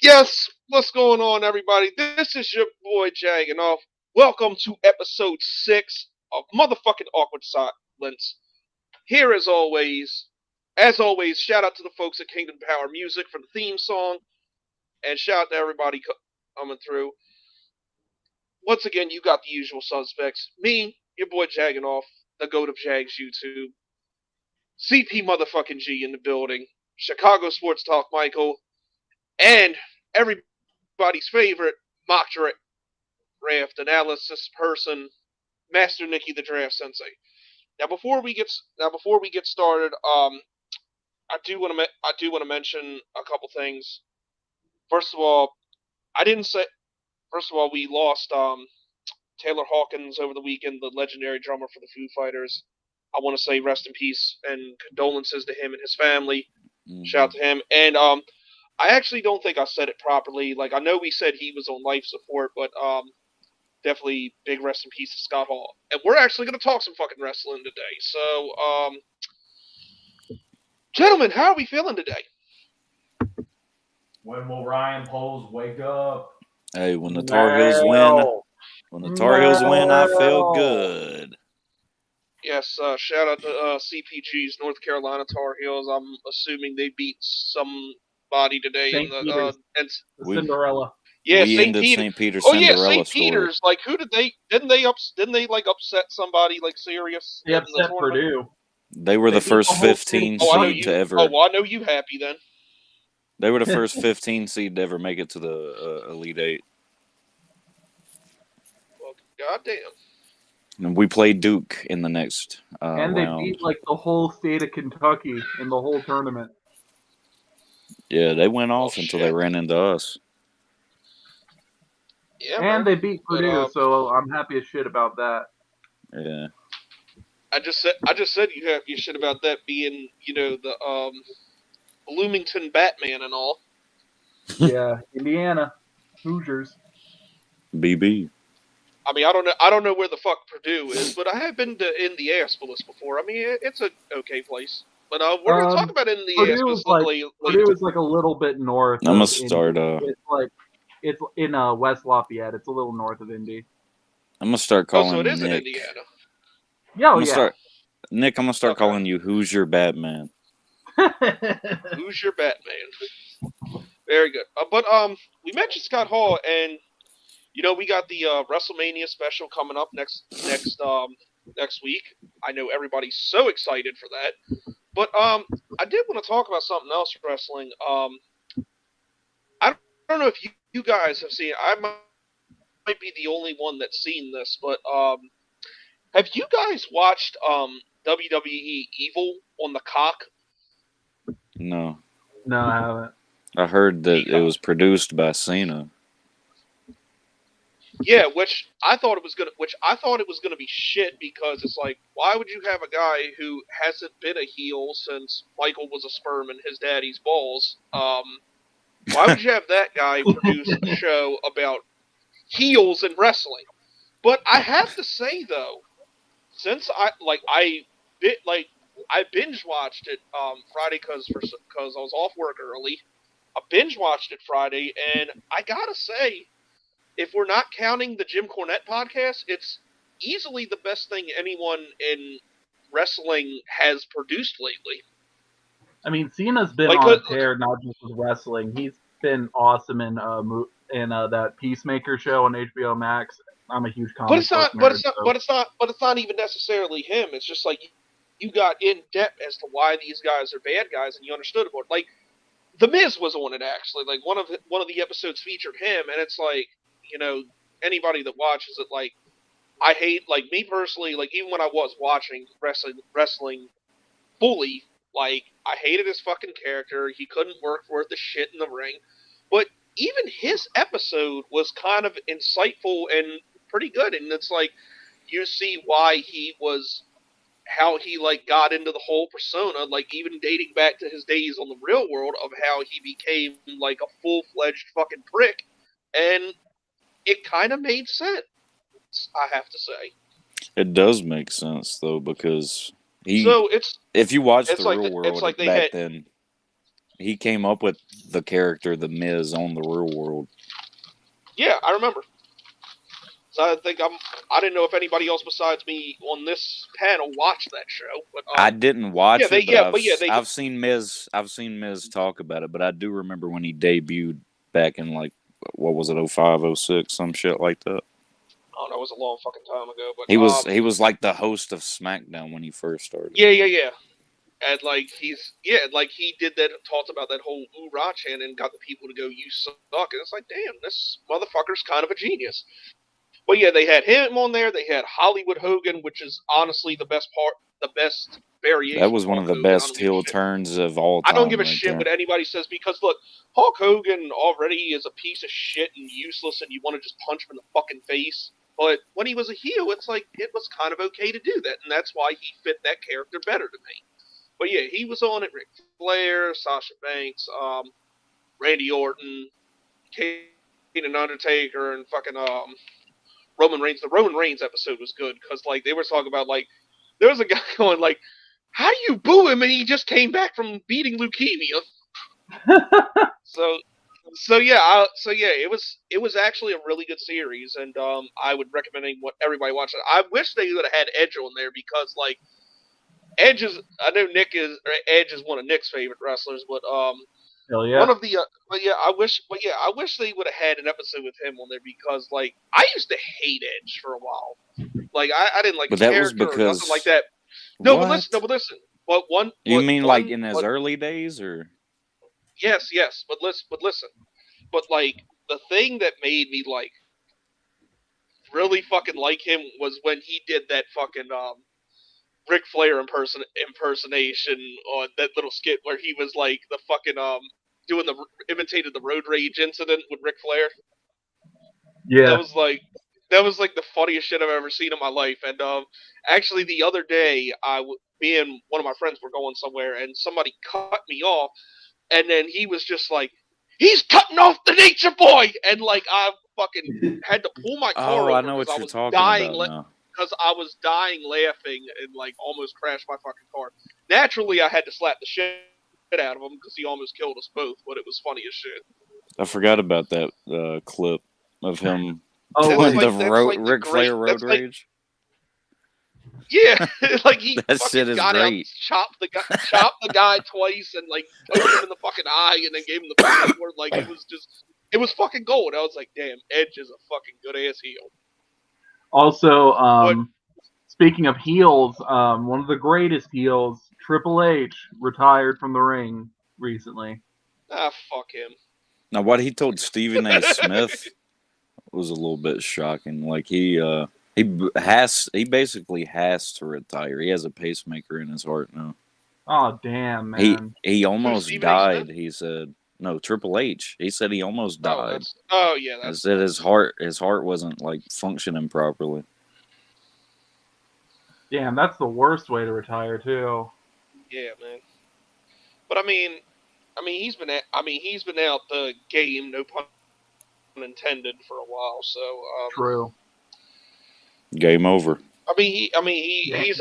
Yes, what's going on, everybody? This is your boy Jagging Off. Welcome to episode 6 of motherfucking Awkward Silence. Here, as always, shout out to the folks at Kingdom Power Music for the theme song, and shout out to everybody coming through. Once again, you got the usual suspects. Me, your boy Jagging Off, the GOAT of Jags YouTube. CP motherfucking G in the building. Chicago Sports Talk Michael. And everybody's favorite mock draft analysis person, Master Nikki the Draft Sensei. Now, before we get started, I do want to mention a couple things. First of all, we lost Taylor Hawkins over the weekend, the legendary drummer for the Foo Fighters. I want to say rest in peace and condolences to him and his family. Mm-hmm. Shout out to him. And I actually don't think I said it properly. Like, I know we said he was on life support, but definitely big rest in peace to Scott Hall. And we're actually going to talk some fucking wrestling today. So, gentlemen, how are we feeling today? When will Ryan Poles wake up? Hey, when the Tar Heels win, I feel good. Yes, shout out to CPG's North Carolina Tar Heels. I'm assuming they beat somebody today in the Cinderella. Yeah, St. Peter's. Oh yeah, St. Peter's. Like, who did they? Didn't they upset somebody like serious? They upset Purdue. They were the first 15 seed to ever. Oh, well, I know you happy then. They were the first 15 seed to ever make it to the Elite Eight. Well, goddamn. And we played Duke in the next and they round. beat like the whole state of Kentucky in the whole tournament. Yeah, they went off until they ran into us. Yeah, and they beat Purdue, so I'm happy as shit about that. Yeah. I just said you happy as shit about that being, the Bloomington Batman and all. Yeah, Indiana Hoosiers. BB. I mean, I don't know where the fuck Purdue is, but I have been to Indianapolis before. I mean, it's a okay place. But we're gonna talk about Indianapolis later. Purdue is like a little bit north. I'm gonna start. It's in West Lafayette. It's a little north of Indy. I'm gonna start calling. Oh, so it is Nick. in Indiana. Yeah, Nick, I'm gonna start calling you Who's Your Batman. Who's your Batman? Very good. But we mentioned Scott Hall, and we got the WrestleMania special coming up next week. I know everybody's so excited for that. But I did want to talk about something else wrestling. I don't know if you guys have seen. I might be the only one that's seen this, but have you guys watched WWE Evil on the Cock? No, I haven't. I heard that it was produced by Cena. Yeah, which I thought it was gonna be shit, because it's like, why would you have a guy who hasn't been a heel since Michael was a sperm in his daddy's balls? Why would you have that guy produce a show about heels in wrestling? But I have to say though, since I binge watched it Friday because I was off work early. I binge watched it Friday, and I gotta say, if we're not counting the Jim Cornette podcast, it's easily the best thing anyone in wrestling has produced lately. I mean, Cena's been on a tear, not just with wrestling. He's been awesome in that Peacemaker show on HBO Max. I'm a huge comic book nerd. But it's not even necessarily him. It's just like you got in depth as to why these guys are bad guys, and you understood about it. Like, The Miz was on it actually. Like one of the episodes featured him, and it's like, anybody that watches it, like, I hate, like, me personally, like, even when I was watching wrestling fully, Like, I hated his fucking character. He couldn't work worth the shit in the ring. But even his episode was kind of insightful and pretty good. And it's like, you see why he was, how he, like, got into the whole persona, like, even dating back to his days on the real world of how he became, like, a full-fledged fucking prick. And it kind of made sense, I have to say. It does make sense, though, because if you watch the like real world then, he came up with the character The Miz on the real world. Yeah, I remember. So I think I didn't know if anybody else besides me on this panel watched that show. But I didn't watch it, but I've seen Miz. I've seen Miz talk about it, but I do remember when he debuted back in, like, what was it, 05, 06, some shit like that. Oh, that was a long fucking time ago. But he was like the host of SmackDown when he first started. Yeah. And like he did that, talked about that whole oorah chant and got the people to go, "You suck," and it's like, damn, this motherfucker's kind of a genius. But yeah, they had him on there. They had Hollywood Hogan, which is honestly the best variation. That was one of the best heel turns of all time. I don't give a shit what anybody says, because look, Hulk Hogan already is a piece of shit and useless, and you want to just punch him in the fucking face. But when he was a heel, it's like, it was kind of okay to do that, and that's why he fit that character better to me. But yeah, he was on it. Ric Flair, Sasha Banks, Randy Orton, Kane and Undertaker, and fucking Roman Reigns. The Roman Reigns episode was good because, like, they were talking about, like, there was a guy going, like, how do you boo him and he just came back from beating leukemia? So yeah, it was actually a really good series, and I would recommend everybody watch it. I wish they would have had Edge on there, because, like, Edge is, I know Edge is one of Nick's favorite wrestlers, but hell yeah. One of the I wish they would have had an episode with him on there, because, like, I used to hate Edge for a while. Like, I didn't like his character or nothing like that. No, but listen. But you mean like in his early days, or? Yes. But listen. But, like, the thing that made me, like, really fucking like him was when he did that fucking Ric Flair impersonation on that little skit where he was, like, the fucking imitated the road rage incident with Ric Flair. Yeah. That was like the funniest shit I've ever seen in my life. And actually, the other day, me and one of my friends were going somewhere, and somebody cut me off, and then he was just like, "He's cutting off the Nature Boy!" And, like, I fucking had to pull my car over. I know what you're talking about now. Because I was dying laughing and, like, almost crashed my fucking car. Naturally, I had to slap the shit out of him because he almost killed us both, but it was funny as shit. I forgot about that clip of him doing the Ric Flair road rage. Yeah, like, he that shit is got great. Out, chopped the guy twice, and, like, poked him in the fucking eye, and then gave him the fucking word. Like, it was fucking gold. I was like, damn, Edge is a fucking good ass heel. Also, speaking of heels, one of the greatest heels, Triple H, retired from the ring recently. Ah, fuck him. Now, what he told Stephen A. Smith was a little bit shocking. Like, he basically has to retire. He has a pacemaker in his heart now. Oh, damn, man. He almost died, he said. No, Triple H. He said he almost died. He said his heart wasn't, like, functioning properly. Damn, that's the worst way to retire, too. Yeah, man. But I mean, he's been out the game, no pun intended, for a while. So true. Game over. He's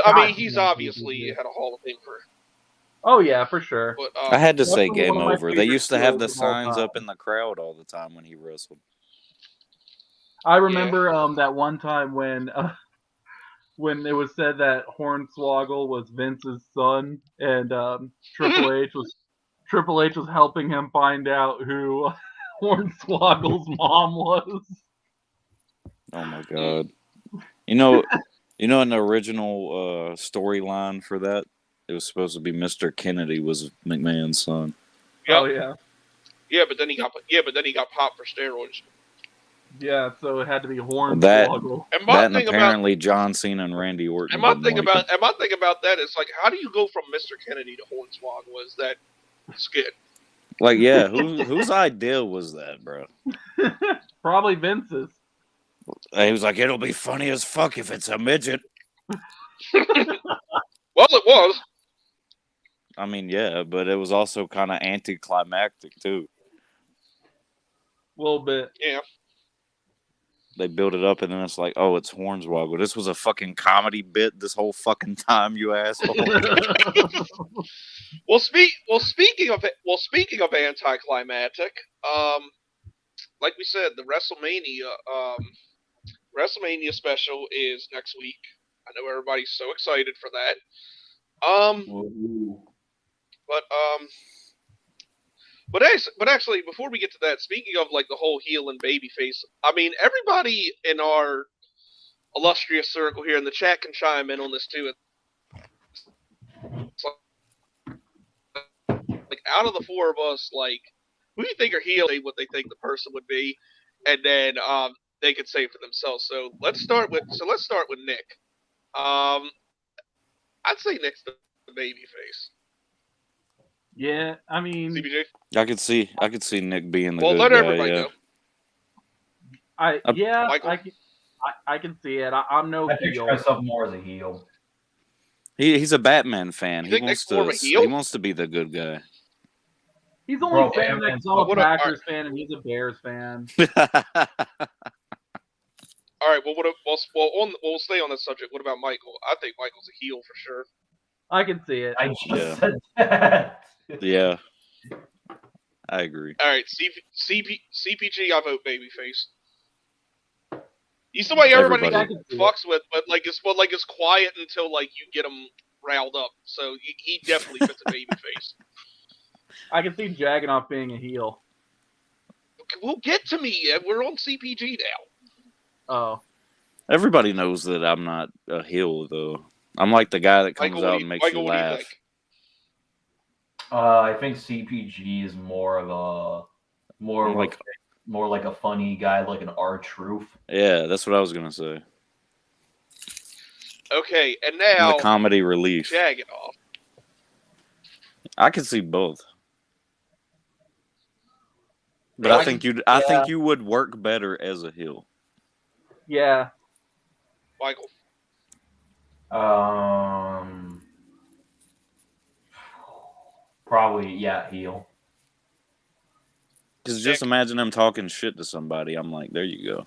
obviously had a Hall of Fame career. Oh yeah, for sure. But, I had to say game over. They used to have the signs up in the crowd all the time when he wrestled. I remember that one time when it was said that Hornswoggle was Vince's son, and Triple H was helping him find out who Hornswoggle's mom was. Oh my god! You know, in the original storyline for that, it was supposed to be Mr. Kennedy was McMahon's son. Yep. Oh yeah. Yeah, but then he got popped for steroids. Yeah, so it had to be Hornswoggle. That and apparently John Cena and Randy Orton. And my thing about that is like, how do you go from Mr. Kennedy to Hornswoggle? Is that skit? Like, yeah, whose idea was that, bro? Probably Vince's. He was like, it'll be funny as fuck if it's a midget. Well, it was. I mean, yeah, but it was also kind of anticlimactic, too. A little bit. Yeah. They build it up, and then it's like, oh, it's Hornswoggle. This was a fucking comedy bit this whole fucking time, you asshole. Well, speaking of anticlimactic, like we said, the WrestleMania special is next week. I know everybody's so excited for that. But actually, before we get to that, speaking of like the whole heel and babyface, I mean, everybody in our illustrious circle here in the chat can chime in on this too. It's like out of the four of us, like, who do you think are heel? What they think the person would be, and then they could say for themselves. So let's start with Nick. I'd say Nick's the babyface. Yeah, I mean, CBJ? I could see Nick being the well, good let guy, everybody yeah. know. I can see it. I'm no I picture heel. myself more as a heel. He's a Batman fan. You think Nick's more of a heel? He wants to be the good guy. He's only Bro, saying that Batman's- because I'm a Packers fan and he's a Bears fan. All right. Well, we'll stay on this subject. What about Michael? I think Michael's a heel for sure. I can see it. I just Yeah. said that. Yeah. I agree. All right, CPG, I vote babyface. He's the way everybody Everybody. fucks with, but it's quiet until like you get him riled up. So he definitely fits a babyface. I can see Jagganoff being a heel. Well, get to me. We're on CPG now. Oh. Everybody knows that I'm not a heel, though. I'm like the guy that comes Michael, out and makes you what do you laugh. think? I think CPG is more like a funny guy, like an R-Truth. Yeah, that's what I was gonna say. Okay, and I'm now the comedy relief. Jagganoff. I can see both. But Really? I think you would work better as a heel. Yeah. Michael. Probably, yeah, heel. Because just imagine him talking shit to somebody. I'm like, there you go.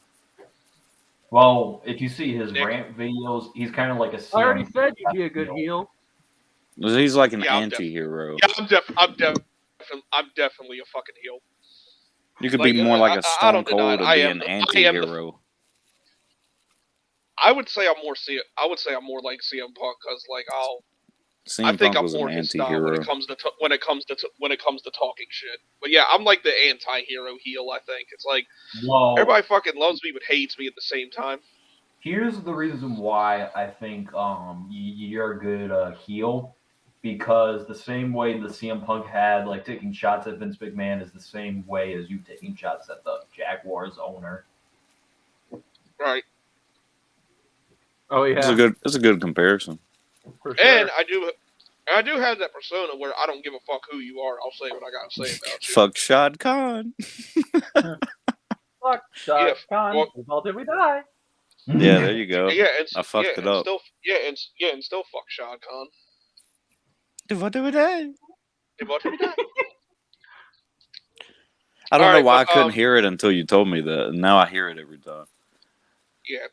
Well, if you see his Nick. rant videos, he's kind of like a. I already said you'd be a good heel. He's like an Yeah, I'm anti-hero. Yeah, I'm definitely a fucking heel. You could Like, be more like a I Stone don't deny Cold it. and I be am an the- anti-hero. I would say I'm more like CM Punk because like I CM think Punk I'm was more an his style when anti-hero. it comes to talking shit. But yeah, I'm like the anti-hero heel. I think it's like Well, everybody fucking loves me but hates me at the same time. here's the reason why I think you're a good heel, because the same way the CM Punk had like taking shots at Vince McMahon is the same way as you taking shots at the Jaguars owner. Right. Oh yeah. It's a good comparison. For sure. And I do have that persona where I don't give a fuck who you are. I'll say what I gotta say about you. Fuck Shad Khan. Fuck, Yeah, Khan. well- Well, did we die? Yeah, there you go. Yeah, and I fucked yeah, it and up. Still, and still fuck Shad Khan. What do we do? What did we do? I don't All know right, why I but, couldn't hear it until you told me that. And now I hear it every time. Yeah.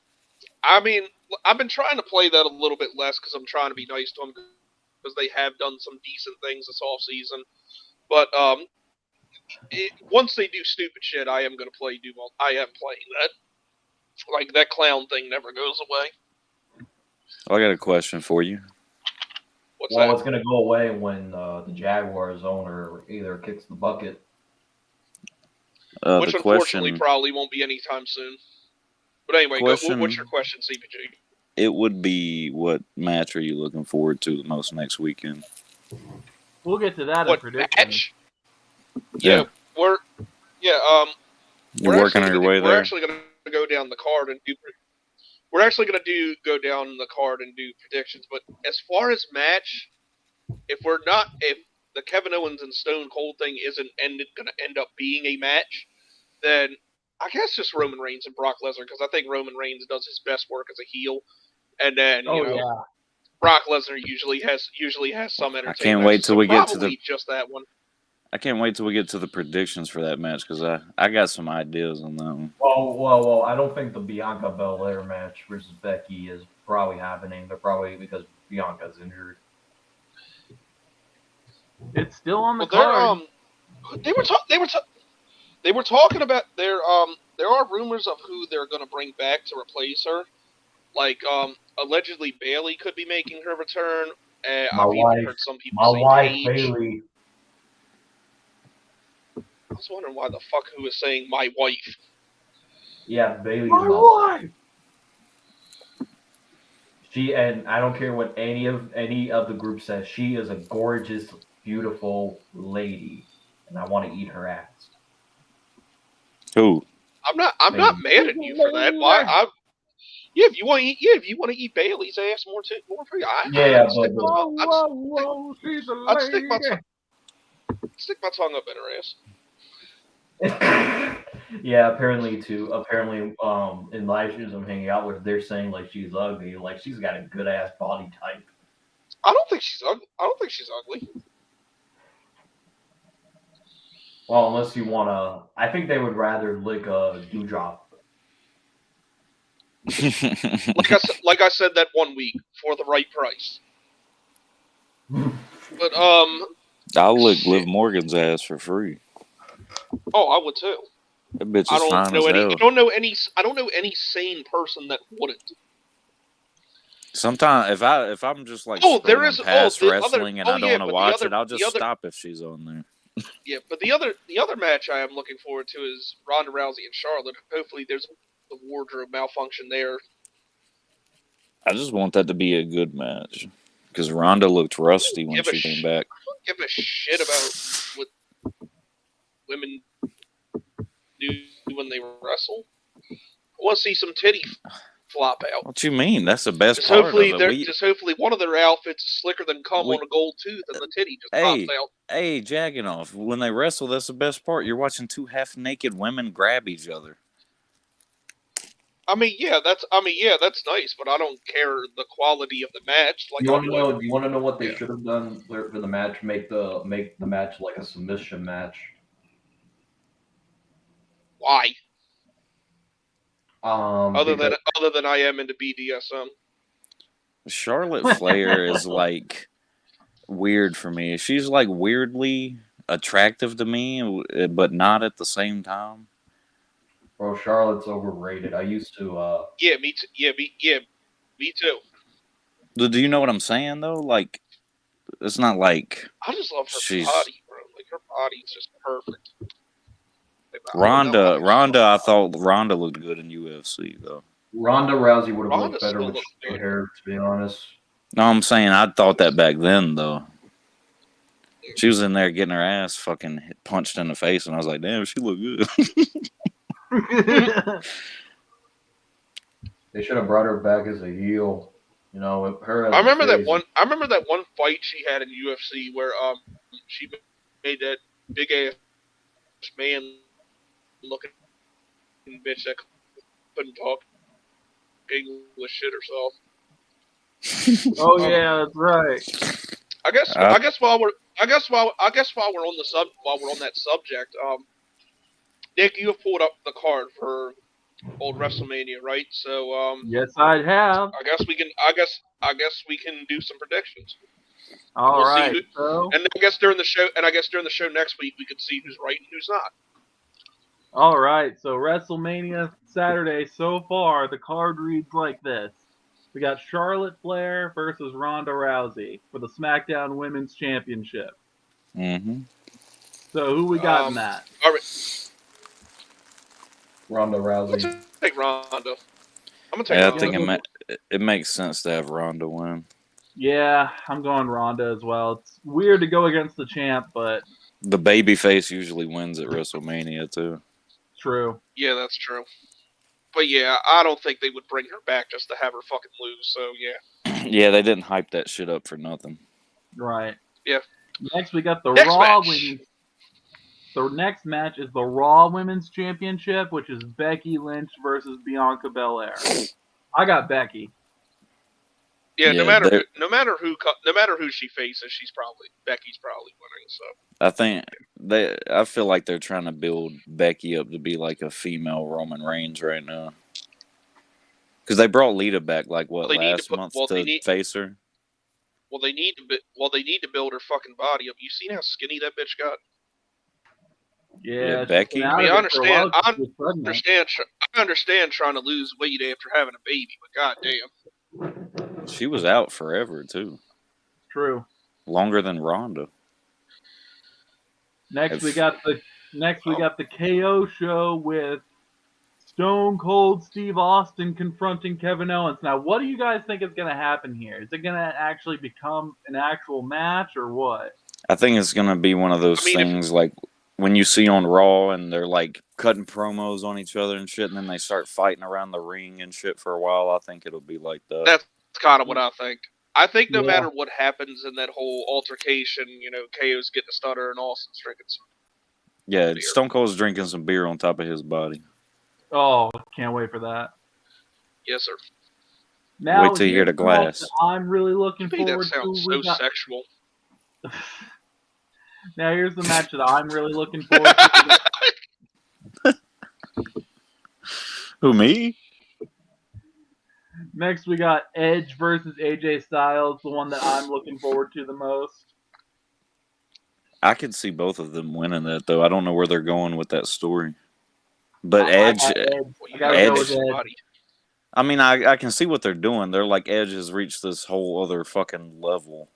I mean, I've been trying to play that a little bit less because I'm trying to be nice to them because they have done some decent things this off season. But once they do stupid shit, I am going to play Duval. I am playing that. Like, that clown thing never goes away. I got a question for you. What's Well, that? it's gonna go away when the Jaguars owner either kicks the bucket. Which The unfortunately question, probably won't be anytime soon. But anyway, what's your question, CPG? it would be, what match are you looking forward to the most next weekend? We'll get to that in What predictions. match? Yeah. We're You're working on your way there? We're actually going to go down the card and do. We're actually going to go down the card and do predictions. But as far as match, if the Kevin Owens and Stone Cold thing isn't going to end up being a match, then I guess just Roman Reigns and Brock Lesnar, because I think Roman Reigns does his best work as a heel, and then Brock Lesnar usually has some entertainment. I can't wait till we get to just that one. I can't wait till we get to the predictions for that match because I got some ideas on that one. Well, I don't think the Bianca Belair match versus Becky is probably happening. They're probably because Bianca's injured. It's still on the card. They were talking about there are rumors of who they're going to bring back to replace her. Like allegedly Bayley could be making her return. I've even heard some people say Bayley. I was wondering why the fuck who was saying my wife. Yeah, Bayley's my wife. She, and I don't care what any of the group says. She is a gorgeous, beautiful lady, and I want to eat her ass. Who? I'm not mad at you for that. Why? If you want to eat Bailey's ass more for you. I'd stick my tongue up in her ass. Yeah, apparently, in live streams I'm hanging out with, they're saying like she's ugly, like she's got a good ass body type. I don't think she's ugly. Well, unless you wanna, I think they would rather lick a dewdrop. like I said that one week for the right price. But I'll lick Liv Morgan's ass for free. Oh, I would too. That bitch is fine as hell. I don't know any sane person that wouldn't. Sometimes if I'm just like past wrestling and I don't want to watch it, I'll just stop if she's on there. Yeah, but the other match I am looking forward to is Ronda Rousey and Charlotte. Hopefully, there's a wardrobe malfunction there. I just want that to be a good match because Ronda looked rusty when she came back. I don't give a shit about what women do when they wrestle. I want to see some titty flop out. What you mean? That's the best part of it. Hopefully one of their outfits is slicker than cum on a gold tooth and the titty just pops out. Hey, Jagganoff, when they wrestle, that's the best part. You're watching two half-naked women grab each other. I mean, that's nice, but I don't care the quality of the match. Like, you want to know what they should have done for the match? Make the match like a submission match. Why? Other than I am into BDSM. Charlotte Flair is like weird for me. She's like weirdly attractive to me, but not at the same time. Bro, Charlotte's overrated. I used to. Yeah, me too. Me too. Do you know what I'm saying though? Like, it's not like I just love her body, bro. Like her body's just perfect. Ronda, I thought Ronda looked good in UFC though. Ronda Rousey would have looked better with short hair, to be honest. No, I'm saying I thought that back then though. She was in there getting her ass fucking punched in the face, and I was like, damn, she looked good. They should have brought her back as a heel. You know, her. I remember that one fight she had in UFC where she made that big ass man looking bitch that couldn't talk English shit herself. Oh yeah, that's right. I guess while we're on that subject, Nick, you have pulled up the card for old WrestleMania, right? So yes, I have. I guess we can do some predictions. All right. And I guess during the show next week we could see who's right and who's not. All right. So WrestleMania Saturday so far, the card reads like this. We got Charlotte Flair versus Ronda Rousey for the SmackDown Women's Championship. Mm-hmm. So who we got in that? All right. Ronda Rousey. I'm gonna take Ronda. I think it makes sense to have Ronda win. Yeah, I'm going Ronda as well. It's weird to go against the champ, but the babyface usually wins at WrestleMania too. True. Yeah, that's true. But yeah, I don't think they would bring her back just to have her fucking lose. So yeah. Yeah, they didn't hype that shit up for nothing. Right. Yeah. Next, we got the Next Raw match. Women's. The next match is the Raw Women's Championship, which is Becky Lynch versus Bianca Belair. I got Becky. Yeah, Yeah, no matter who she faces, Becky's probably winning. So I feel like they're trying to build Becky up to be like a female Roman Reigns right now. Because they brought Lita back last month to face her. Well, they need to build her fucking body up. You seen how skinny that bitch got? Yeah, Becky. I mean, I understand trying to lose weight after having a baby, but goddamn. She was out forever too. True. Longer than Ronda. Next we got the KO show with Stone Cold Steve Austin confronting Kevin Owens. Now, what do you guys think is going to happen here? Is it going to actually become an actual match or what? I think it's going to be one of those things like when you see on Raw and they're like cutting promos on each other and shit, and then they start fighting around the ring and shit for a while. I think it'll be like that. That's kind of what I think. I think no matter what happens in that whole altercation, KO's getting a stutter and Austin's drinking some beer. Stone Cold's drinking some beer on top of his body. Oh, can't wait for that. Yes, sir. Now, wait till you hear the glass. I'm really looking forward that sounds to. So sexual. Now here's the match that I'm really looking forward to. Who, me? Next, we got Edge versus AJ Styles, the one that I'm looking forward to the most. I could see both of them winning that, though. I don't know where they're going with that story. But Edge. I mean, I can see what they're doing. They're like, Edge has reached this whole other fucking level.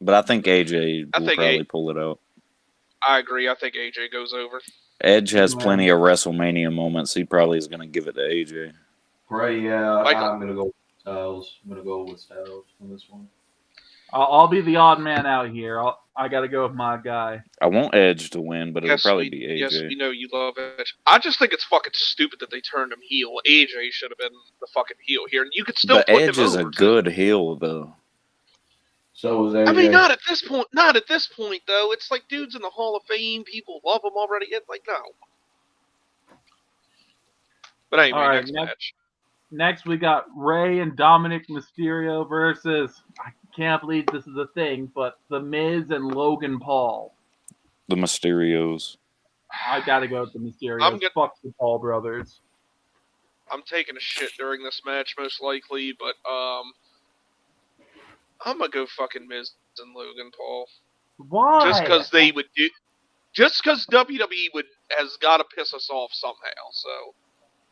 But I think AJ will probably pull it out. I agree. I think AJ goes over. Edge has plenty of WrestleMania moments. He probably is going to give it to AJ. Right, yeah. I'm going to go with Styles. I'm going to go with Styles on this one. I'll be the odd man out here. I got to go with my guy. I want Edge to win, but it'll probably be AJ. Yes, we know you love Edge. I just think it's fucking stupid that they turned him heel. AJ should have been the fucking heel here. And you could still put Edge him is over, a good heel, though. So is AJ. I mean, not at this point. Not at this point, though. It's like dudes in the Hall of Fame. People love him already. It's like, no. But anyway, next match. Next, we got Rey and Dominic Mysterio versus, I can't believe this is a thing, but The Miz and Logan Paul. The Mysterios. I gotta go with the Mysterios. Fuck the Paul brothers. I'm taking a shit during this match, most likely, but I'm gonna go fucking Miz and Logan Paul. Why? Just because they would do. Just because WWE has got to piss us off somehow. So.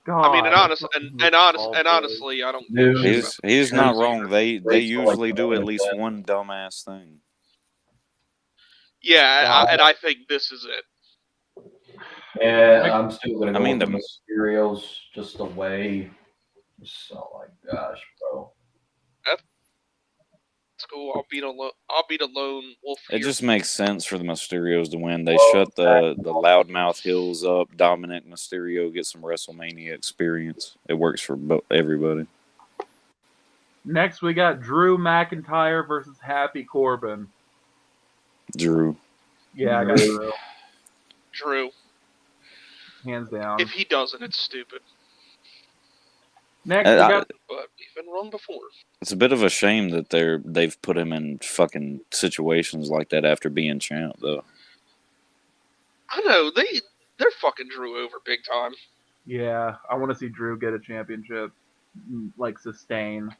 God, I mean, and honestly, I don't. He's not wrong. They usually do at least one dumbass thing. Yeah, and I think this is it. Yeah, I'm still gonna go with the Mysterios just the way. So like, gosh, bro. That's cool. I'll beat a lone wolf. It just makes sense for the Mysterios to win. They shut the loudmouth hills up. Dominic Mysterio gets some WrestleMania experience. It works for everybody. Next, we got Drew McIntyre versus Happy Corbin. Drew. Yeah, I got Drew. Drew. Hands down. If he doesn't, it's stupid. Next, but we've been wrong before. It's a bit of a shame that they've put him in fucking situations like that after being champ, though. I know they're fucking Drew over big time. Yeah, I want to see Drew get a championship, like sustain.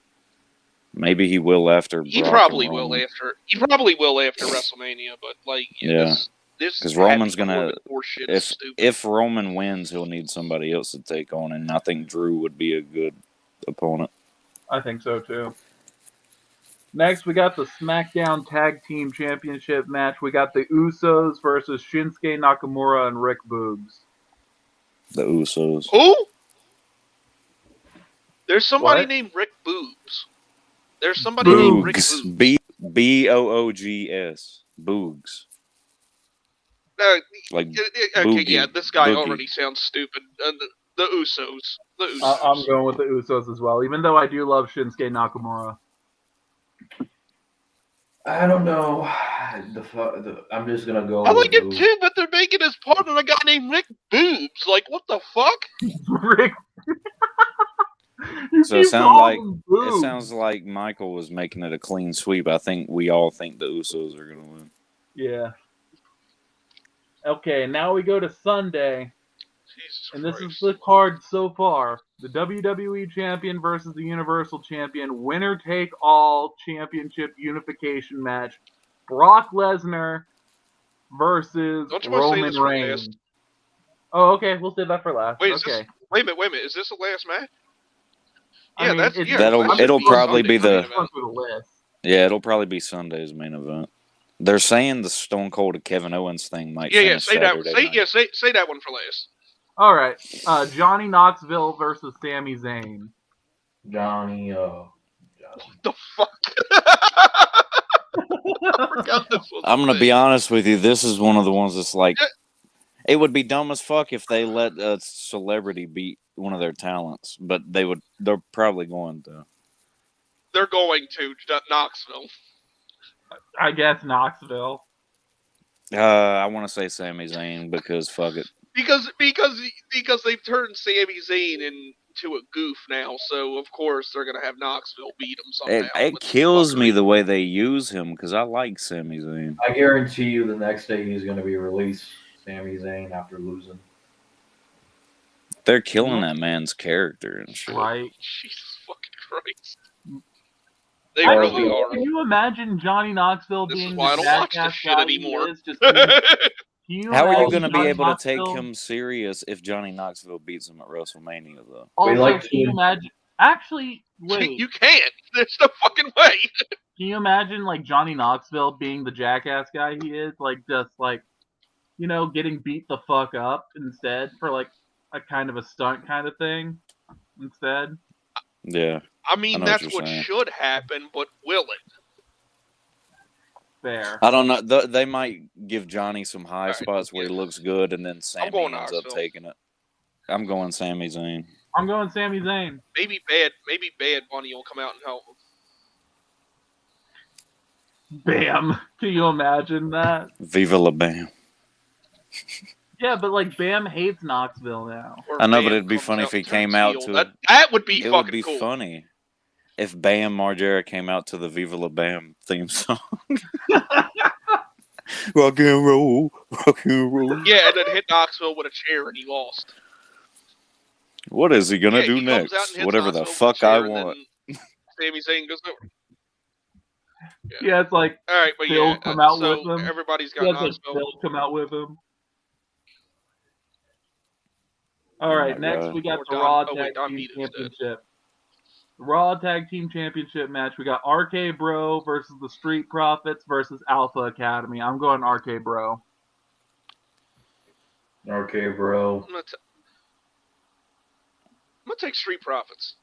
Maybe he will after. He probably will after WrestleMania, but like this because Roman's gonna if Roman wins, he'll need somebody else to take on, and I think Drew would be a good opponent. I think so too. Next, we got the SmackDown Tag Team Championship match. We got the Usos versus Shinsuke Nakamura and Rick Boogs. The Usos. Who? There's somebody named Rick Boogs. There's somebody named Rick Boogs. Boogs. Boogs. Like okay, yeah, this guy already sounds stupid. The Usos. I'm going with the Usos as well, even though I do love Shinsuke Nakamura. I don't know. I'm just gonna go. I like with it too, but they're making his partner a guy named Rick Boobs. Like, what the fuck? Rick. So it sounds like Michael was making it a clean sweep. I think we all think the Usos are going to win. Yeah. Okay, now we go to Sunday. Jesus And Christ. this is the card so far. The WWE Champion versus the Universal Champion. Winner take all championship unification match. Brock Lesnar versus Roman Reigns. Oh, okay. We'll save that for last. Wait, okay. Wait a minute. Is this the last match? I mean, it'll probably be it'll probably be Sunday's main event. They're saying the Stone Cold to Kevin Owens thing might finish say Saturday that. night. Say that one for last. All right, Johnny Knoxville versus Sami Zayn. Johnny. What the fuck? I forgot this was I'm gonna be honest with you. This is one of the ones that's like, it would be dumb as fuck if they let a celebrity beat one of their talents, but they're probably going to. They're going to Knoxville. I guess Knoxville. I want to say Sami Zayn because fuck it. Because they've turned Sami Zayn into a goof now, so of course they're gonna have Knoxville beat him somehow. It kills me the way they use him because I like Sami Zayn. I guarantee you, the next day he's gonna be released. Sami Zayn after losing. They're killing that man's character and shit. Right. Jesus fucking Christ. They really are. Can you imagine Johnny Knoxville being the jackass guy anymore. he is? How are you going to be able to take him serious if Johnny Knoxville beats him at WrestleMania, though? Also, can you imagine? Actually, wait. You can't. There's no fucking way. Can you imagine, like, Johnny Knoxville being the jackass guy he is? Like, just, like, you know, getting beat the fuck up instead for, like, a kind of a stunt kind of thing instead? Yeah. I mean, that's what should happen, but will it? Fair. I don't know. They might give Johnny some high spots where he looks good, and then Sami ends up taking it. I'm going Sami Zayn. I'm going Sami Zayn. Maybe Bad Bunny will come out and help him. Bam. Can you imagine that? Viva la Bam. Yeah, but like Bam hates Knoxville now. I know, but it'd be funny if he came out to that would be it fucking would be cool. Funny if Bam Margera came out to the Viva la Bam theme song. Rock and roll, rock and roll. Yeah, and then hit Knoxville with a chair and he lost. What is he gonna do next? Whatever the fuck I want. Sami Zayn goes over. Yeah, it's like all right, but Phil come out with him. Everybody's got Knoxville. Phil come out with him. All right, next we got the Raw Tag Team Championship. Raw Tag Team Championship match. We got RK Bro versus the Street Profits versus Alpha Academy. I'm going RK Bro. RK Bro. I'm gonna take Street Profits.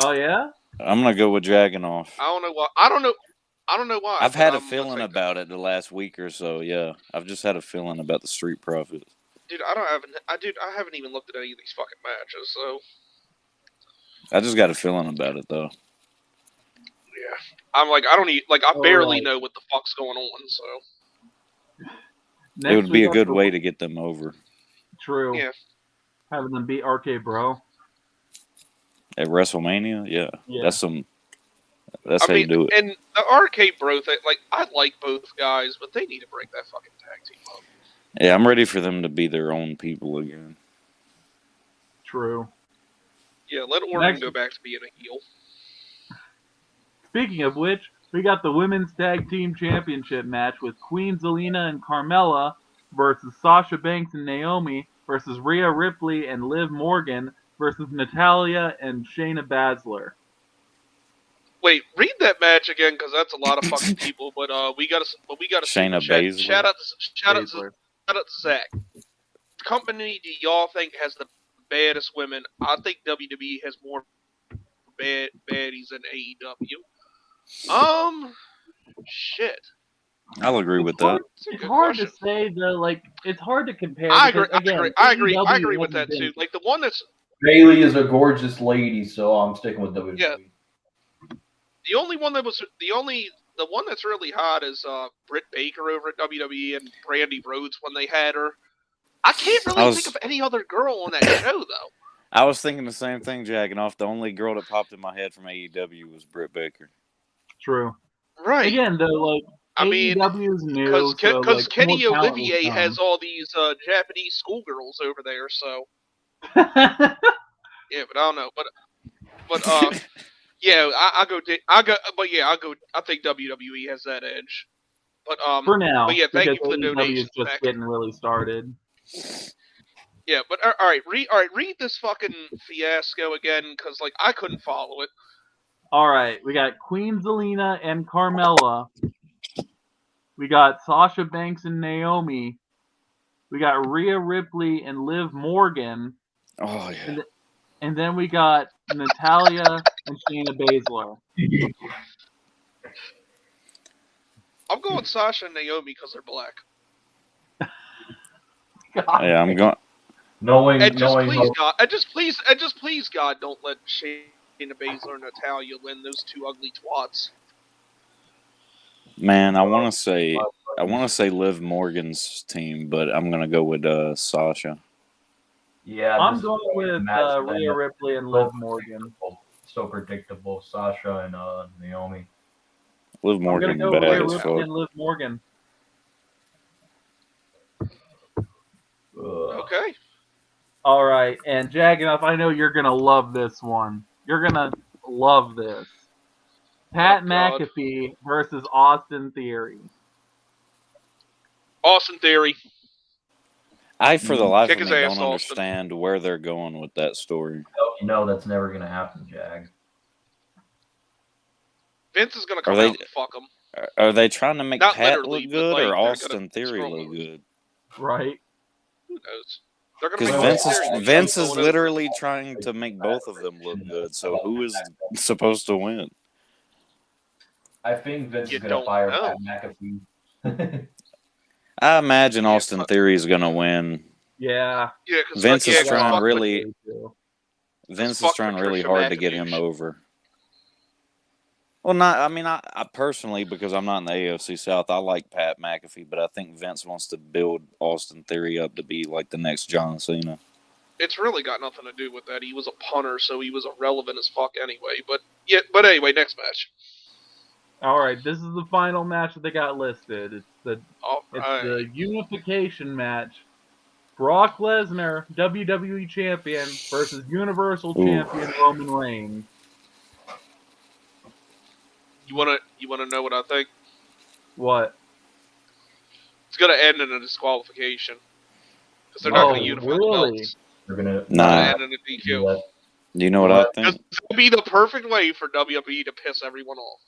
Oh yeah? I'm gonna go with Dragunov. I don't know why. I don't know why. I've had a feeling about it the last week or so. Yeah, I've just had a feeling about the Street Profits. Dude, I haven't even looked at any of these fucking matches, so. I just got a feeling about it though. Yeah, I'm like, I barely know what the fuck's going on, so. It would be a good way to get them over. True. Yeah. Having them beat RK Bro. At WrestleMania, yeah. That's how you do it. And the RK Bro thing, like, I like both guys, but they need to break that fucking tag team up. Yeah, I'm ready for them to be their own people again. True. Yeah, let Orton go back to being a heel. Speaking of which, we got the Women's Tag Team Championship match with Queen Zelina and Carmella versus Sasha Banks and Naomi versus Rhea Ripley and Liv Morgan versus Natalya and Shayna Baszler. Wait, read that match again because that's a lot of fucking people. But we gotta Shayna Baszler. Shout out to Zach. What company do y'all think has the baddest women? I think WWE has more baddies than AEW. Shit. I'll agree with that. It's hard to say though. Like it's hard to compare. I agree. Again, I agree with that too. Like the one that's Bailey is a gorgeous lady, so I'm sticking with WWE. Yeah. The only one that was the one that's really hot is Britt Baker over at WWE and Brandy Rhodes when they had her. I can't really think of any other girl on that show though. I was thinking the same thing, jacking off. The only girl that popped in my head from AEW was Britt Baker. True. Right. Again, though, like I mean, AEW is new, because Kenny more talent Olivier has all these Japanese schoolgirls over there, so will yeah, but I don't know, but yeah, I think WWE has that edge. But for now. But yeah, thank you for the AEW donation. is just getting really started. Yeah, but all right, read this fucking fiasco again, because like I couldn't follow it. All right, we got Queen Zelina and Carmella. We got Sasha Banks and Naomi. We got Rhea Ripley and Liv Morgan. Oh yeah. And then we got Natalya and Shayna Baszler. I'm going Sasha and Naomi because they're black. God. Yeah, I'm going. Just please God, don't let Shayna Baszler and Natalya win. Those two ugly twats. Man, I want to say Liv Morgan's team, but I'm gonna go with Sasha. Yeah, I'm going with Rhea Ripley and Liv Morgan. So predictable, Sasha and Naomi. Liv I'm Morgan gonna go bad Rhea as Ripley fuck. and Liv Morgan. Okay. All right, and Jagganoff, I know you're gonna love this one. You're gonna love this. Pat McAfee versus Austin Theory. Austin Theory. I, for the life Kick of his me, ass, don't Austin. understand where they're going with that story. You know that's never going to happen, Jag. Vince is going to come out and fuck him. Are they trying to make Not Pat literally, look but, good like, or they're Austin gonna Theory screw look him. good? Right. Who knows? They're going to make Because Vince is going literally trying to make both of them look good. So who is supposed to win? I think Vince You is going to don't fire know. Pat McAfee. I imagine Austin Theory is going to win. Yeah. Yeah, because Vince is trying fuck really. Patricia Vince is trying really hard to get him over. Well, I personally, because I'm not in the AFC South, I like Pat McAfee, but I think Vince wants to build Austin Theory up to be like the next John Cena. It's really got nothing to do with that. He was a punter, so he was irrelevant as fuck anyway. But anyway, next match. All right, this is the final match that they got listed. It's the unification match. Brock Lesnar, WWE Champion, versus Universal Champion Roman Reigns. You wanna know what I think? What? It's gonna end in a disqualification because they're not gonna unify the belts. They're gonna end in a DQ. Do you know what I think? It's gonna be the perfect way for WWE to piss everyone off.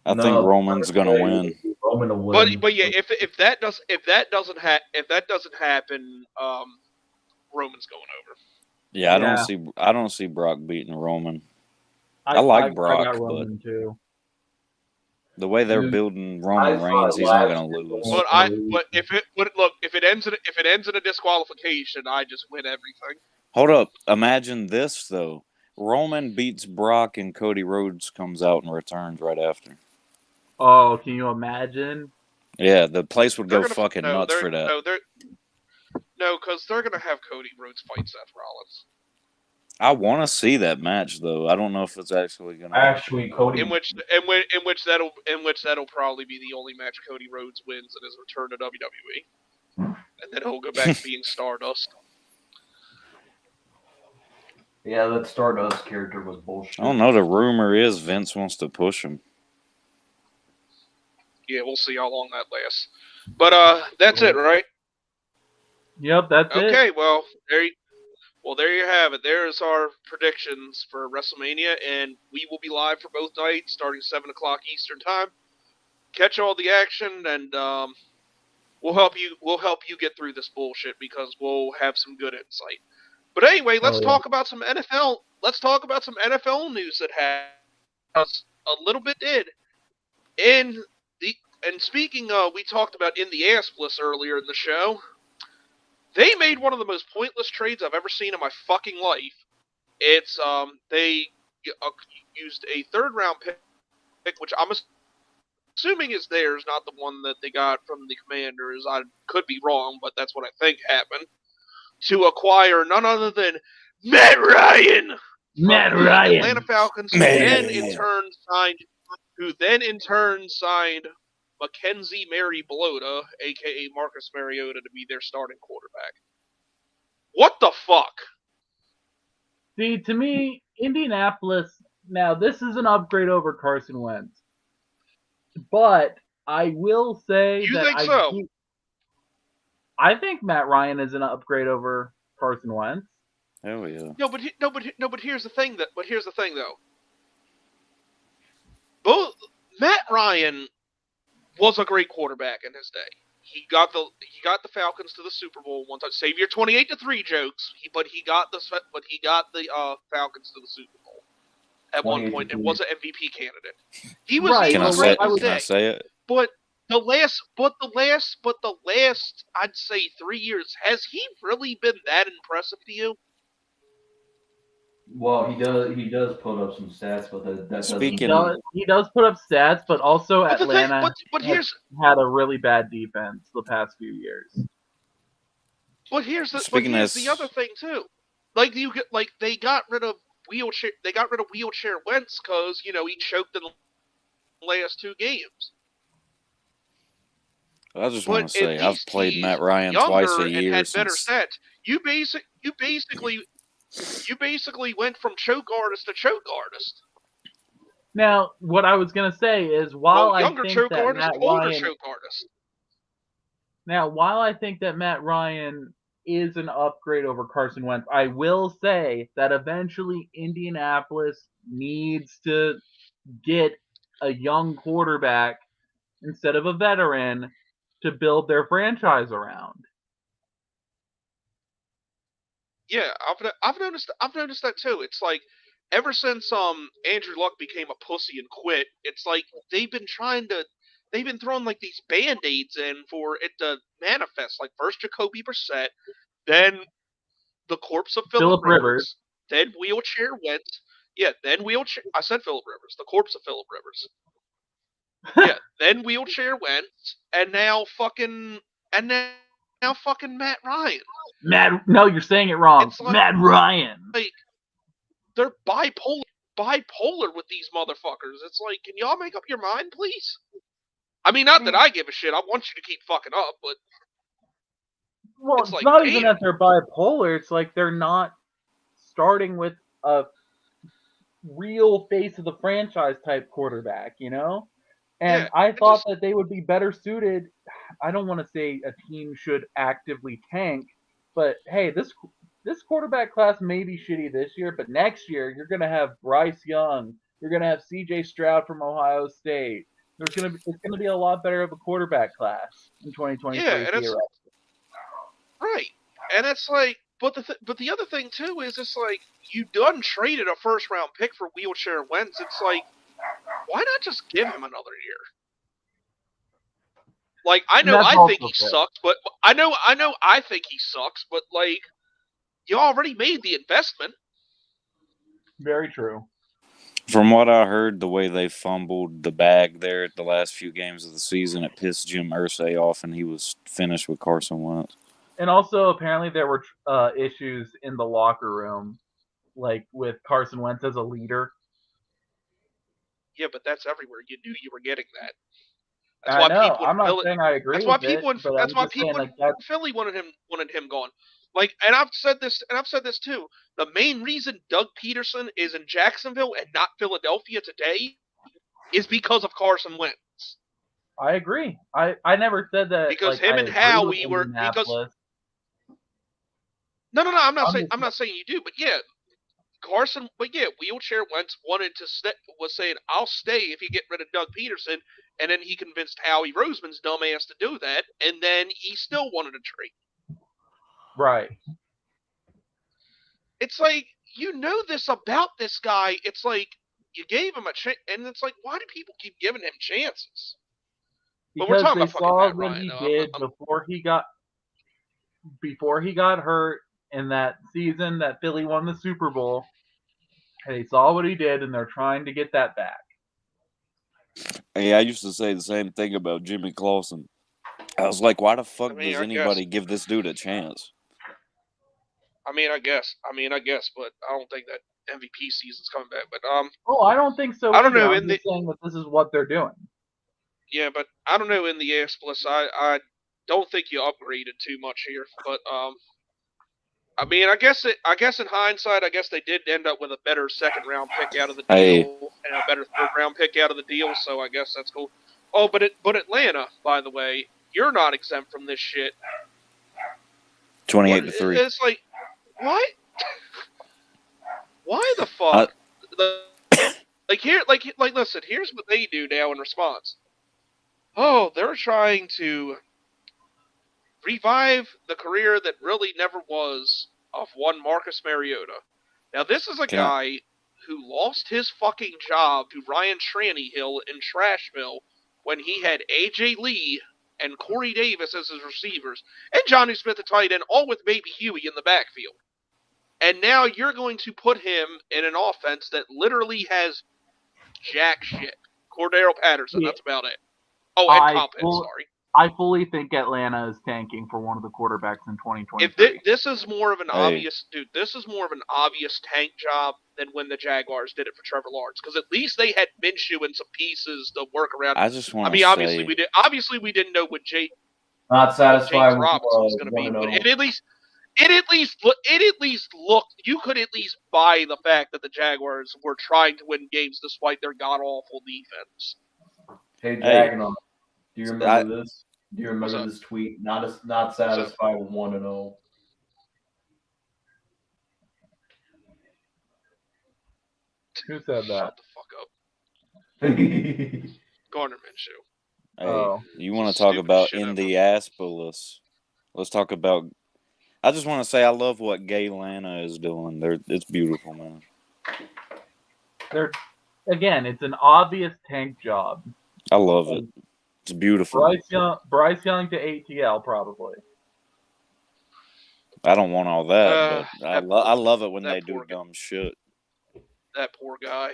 I think Roman's gonna win. Roman will win. But yeah, if that doesn't happen, Roman's going over. Yeah, I don't see Brock beating Roman. I like Brock, I got Roman too. The way they're building Roman Reigns, he's not gonna lose. But if it ends in a disqualification, I just win everything. Hold up, imagine this though: Roman beats Brock, and Cody Rhodes comes out and returns right after. Oh, can you imagine? Yeah, the place would go fucking nuts for that. No, because they're gonna have Cody Rhodes fight Seth Rollins. I want to see that match though. I don't know if it's actually gonna. Actually, Cody. In which that'll probably be the only match Cody Rhodes wins in his return to WWE, and then he'll go back to being Stardust. Yeah, that Stardust character was bullshit. I don't know. The rumor is Vince wants to push him. Yeah, we'll see how long that lasts. But that's it, right? Yep, that's it. Okay, well, there you have it. There's our predictions for WrestleMania, and we will be live for both nights, starting 7 o'clock Eastern Time. Catch all the action, and we'll help you get through this bullshit because we'll have some good insight. But anyway, let's talk about some NFL. Let's talk about some NFL news that has a little bit did in the And speaking of, we talked about Indianapolis earlier in the show. They made one of the most pointless trades I've ever seen in my fucking life. It's they used a third-round pick, which I'm assuming is theirs, not the one that they got from the Commanders. I could be wrong, but that's what I think happened. To acquire none other than Matt Ryan. Matt Ryan. Atlanta Falcons, who then in turn signed Mackenzie Mariota, a.k.a. Marcus Mariota, to be their starting quarterback. What the fuck? See, to me, Indianapolis, now this is an upgrade over Carson Wentz. But I will say you that think so? I think Matt Ryan is an upgrade over Carson Wentz. Hell yeah. No, but here's the thing though. Both Matt Ryan was a great quarterback in his day. He got the Falcons to the Super Bowl one time. Save your 28-3 jokes. But he got the Falcons to the Super Bowl at one point and was an MVP candidate. He was right. Can I say it? But the last I'd say 3 years, has he really been that impressive to you? Well, he does put up some stats, but that doesn't. He does put up stats, but also Atlanta had a really bad defense the past few years. But here's the other thing too. They got rid of wheelchair Wentz because he choked in the last 2 games. I just want to say I've played Matt Ryan twice a year. And had better stats. You basically went from choke artist to choke artist. Now, what I was going to say is, while I think that Matt Ryan is an upgrade over Carson Wentz, I will say that eventually Indianapolis needs to get a young quarterback instead of a veteran to build their franchise around. Yeah, I've noticed that too. It's like ever since Andrew Luck became a pussy and quit, it's like they've been throwing like these band-aids in for it to manifest. Like first Jacoby Brissett, then the corpse of Phillip Rivers, then wheelchair Wentz. Yeah, then wheelchair. I said Phillip Rivers, the corpse of Phillip Rivers. Yeah, then wheelchair Wentz, and now fucking Matt Ryan. No, you're saying it wrong. Like, Matt Ryan. Like, they're bipolar with these motherfuckers. It's like, can y'all make up your mind, please? I mean, not that I give a shit. I want you to keep fucking up, but... Well, it's like, not even that they're bipolar. It's like they're not starting with a real face of the franchise type quarterback, And I thought that they would be better suited. I don't want to say a team should actively tank, but hey, this quarterback class may be shitty this year, but next year you're going to have Bryce Young. You're going to have C.J. Stroud from Ohio State. It's going to be a lot better of a quarterback class in 2023. Yeah, and right. And it's like, but the other thing too is it's like you done traded a first round pick for wheelchair Wentz. It's like, why not just give him another year? Like, I think he sucks, but I think he sucks, but like, you already made the investment. Very true. From what I heard, the way they fumbled the bag there at the last few games of the season, it pissed Jim Irsay off, and he was finished with Carson Wentz. And also, apparently, there were issues in the locker room, like with Carson Wentz as a leader. Yeah, but that's everywhere. You knew you were getting that. I know. I'm not saying I agree. That's why people in Philly wanted him gone. Like, and I've said this too. The main reason Doug Peterson is in Jacksonville and not Philadelphia today is because of Carson Wentz. I agree. I never said that because him and Howie were because. No. I'm not saying you do, but yeah. Carson, but yeah, wheelchair Wentz wanted to was saying, "I'll stay if you get rid of Doug Peterson," and then he convinced Howie Roseman's dumbass to do that, and then he still wanted to trade. Right. It's like this about this guy. It's like you gave him a chance, and it's like, why do people keep giving him chances? Because they saw what Ryan, he did before he got hurt in that season that Philly won the Super Bowl. They saw what he did, and they're trying to get that back. Hey, I used to say the same thing about Jimmy Clausen. I was like, why the fuck does anybody give this dude a chance? I guess, but I don't think that MVP season's coming back. But I don't think so. I don't know. I'm just saying that this is what they're doing. Yeah, but I don't know. In the AS Plus, I don't think you upgraded too much here. But I guess in hindsight, I guess they did end up with a better second round pick out of the deal and a better third round pick out of the deal. So I guess that's cool. Oh, but Atlanta, by the way, you're not exempt from this shit. 28-3. It's like, what? Why the fuck? Listen. Here's what they do now in response. Oh, they're trying to revive the career that really never was of one Marcus Mariota. Now, this is a guy who lost his fucking job to Ryan Trannyhill in Trashville when he had A.J. Lee and Corey Davis as his receivers, and Johnny Smith at tight end, all with Baby Huey in the backfield. And now you're going to put him in an offense that literally has jack shit. Cordero Patterson, that's about it. Oh, and Compton, sorry. I fully think Atlanta is tanking for one of the quarterbacks in 2023. If this is more of an obvious tank job than when the Jaguars did it for Trevor Lawrence, because at least they had Minshew and some pieces to work around. I just want to say, obviously we didn't know what not satisfied James Robinson was going to be, but it at least looked. You could at least buy the fact that the Jaguars were trying to win games despite their god awful defense. Hey, Jaganov, do you remember this? Do you remember this tweet? Not satisfied with 1-0. Who said that? Shut the fuck up. Gardner Minshew. Hey, you want to talk about Indianapolis? Let's talk about. I just want to say I love what Gaylana is doing. It's beautiful, man. It's an obvious tank job. I love it. It's beautiful. Bryce Young to ATL, probably. I don't want all that, but I love it when they do dumb shit. That poor guy.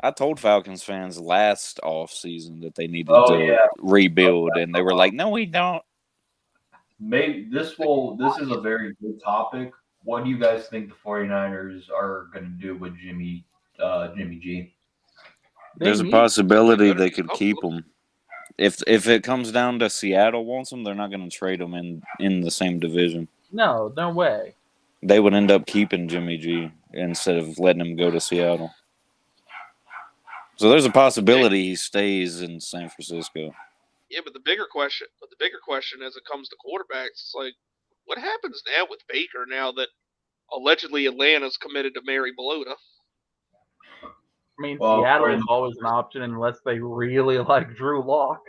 I told Falcons fans last offseason that they needed to rebuild, and they were like, "No, we don't." Maybe this is a very good topic. What do you guys think the 49ers are going to do with Jimmy G? There's a possibility they could keep him. If it comes down to Seattle wants him, they're not going to trade him in the same division. No way. They would end up keeping Jimmy G instead of letting him go to Seattle. So there's a possibility he stays in San Francisco. Yeah, but the bigger question as it comes to quarterbacks, it's like, what happens now with Baker now that allegedly Atlanta's committed to Mary Belota? Seattle is always an option unless they really like Drew Lock.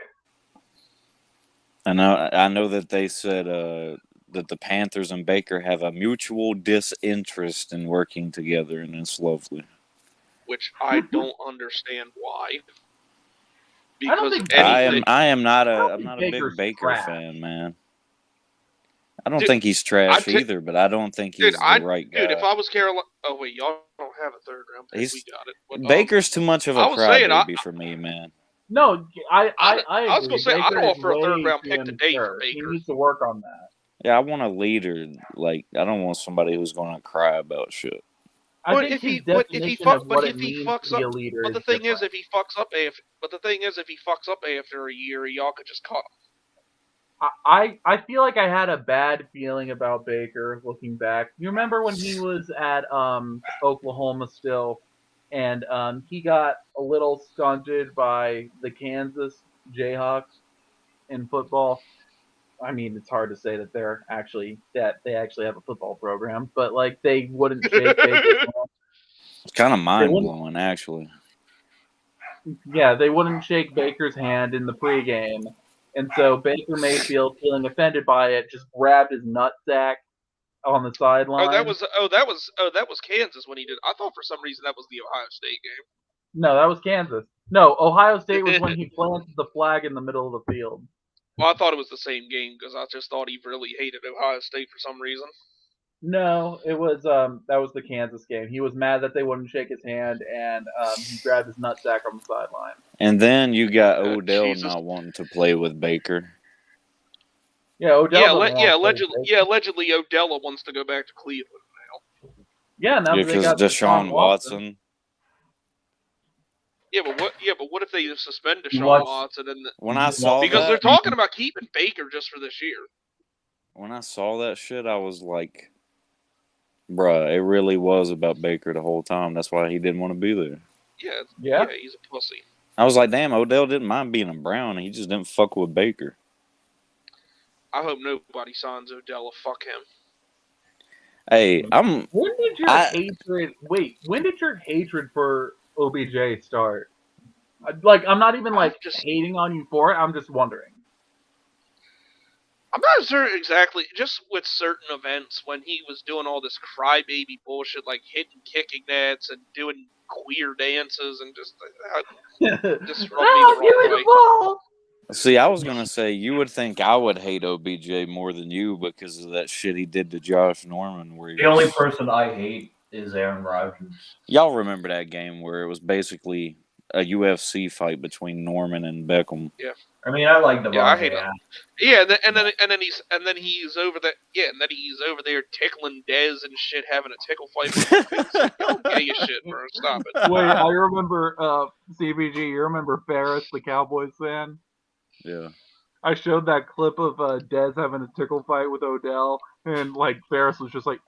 I know that they said that the Panthers and Baker have a mutual disinterest in working together, and it's lovely. Which I don't understand why. Because I'm not a big Baker fan, man. I don't think he's trash either, but I don't think he's the right guy. Dude, if I was Carolina, oh wait, y'all don't have a third round pick. We got it. But, Baker's too much of a crybaby for me, man. No, I was gonna say I don't offer a third round pick today for Baker. He needs to work on that. Yeah, I want a leader. Like, I don't want somebody who's going to cry about shit. If he fucks up, but the thing is, if he fucks up after a year, y'all could just cut him. I feel like I had a bad feeling about Baker looking back. You remember when he was at Oklahoma still, and he got a little stunted by the Kansas Jayhawks in football. I mean, it's hard to say that they actually have a football program, but like they wouldn't shake Baker's hand. It's kind of mind-blowing, actually. Yeah, they wouldn't shake Baker's hand in the pregame, and so Baker Mayfield, feeling offended by it, just grabbed his nutsack on the sideline. That was Kansas when he did. I thought for some reason that was the Ohio State game. No, that was Kansas. No, Ohio State was when he planted the flag in the middle of the field. Well, I thought it was the same game because I just thought he really hated Ohio State for some reason. No, it was that was the Kansas game. He was mad that they wouldn't shake his hand, and he grabbed his nutsack on the sideline. And then you got Odell Jesus. not wanting to play with Baker. Yeah, Odell. Allegedly Odell wants to go back to Cleveland now. Yeah, now that they Because got Deshaun Watson. Yeah, but what if they suspend Deshaun watched- Watson and When I saw because that, they're talking about keeping Baker just for this year. when I saw that shit, I was like, bruh, it really was about Baker the whole time. That's why he didn't want to be there. Yeah, he's a pussy. I was like, damn, Odell didn't mind being a Brown. He just didn't fuck with Baker. I hope nobody signs Odell. Fuck him. Hey, When did your hatred? Wait, when did your hatred for OBJ start? Like, I'm not even like just hating on you for it. I'm just wondering. I'm not sure exactly. Just with certain events when he was doing all this crybaby bullshit, like hitting kicking nets and doing queer dances and just rubbed me the wrong way. See, I was gonna say you would think I would hate OBJ more than you because of that shit he did to Josh Norman. The only person I hate is Aaron Rodgers. Y'all remember that game where it was basically a UFC fight between Norman and Beckham? Yeah. I mean, I like Devonta. Yeah, I hate him. Yeah, and then he's over there. Yeah, and then he's over there tickling Dez and shit, having a tickle fight with him. Y'all gay as shit, bro. Stop it. Wait, I remember CBG. You remember Ferris, the Cowboys fan? Yeah. I showed that clip of Dez having a tickle fight with Odell, and like Ferris was just like,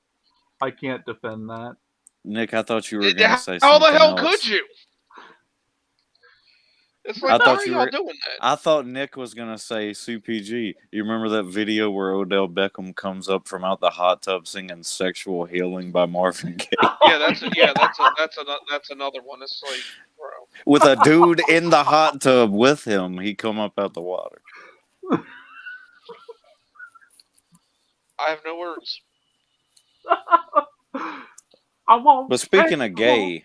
"I can't defend that." Nick, I thought you were gonna say How something the hell else. could you? It's like, how are y'all doing that? I thought Nick was gonna say CPG. You remember that video where Odell Beckham comes up from out the hot tub singing "Sexual Healing" by Marvin Gaye? That's another one. It's like, bro, With a dude in the hot tub with him, he come up out the water. I have no words. But speaking of gay,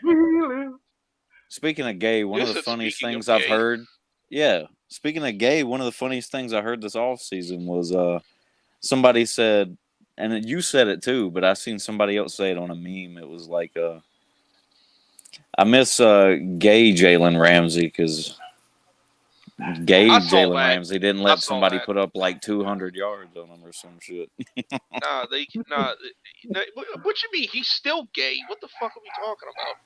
one of the funniest things I've heard. Yeah, speaking of gay, one of the funniest things I heard this offseason was somebody said, and you said it too, but I seen somebody else say it on a meme. It was like, I miss gay Jalen Ramsey because gay Jalen Ramsey didn't let somebody put up like 200 yards on him or some shit. What you mean? He's still gay. What the fuck are we talking about?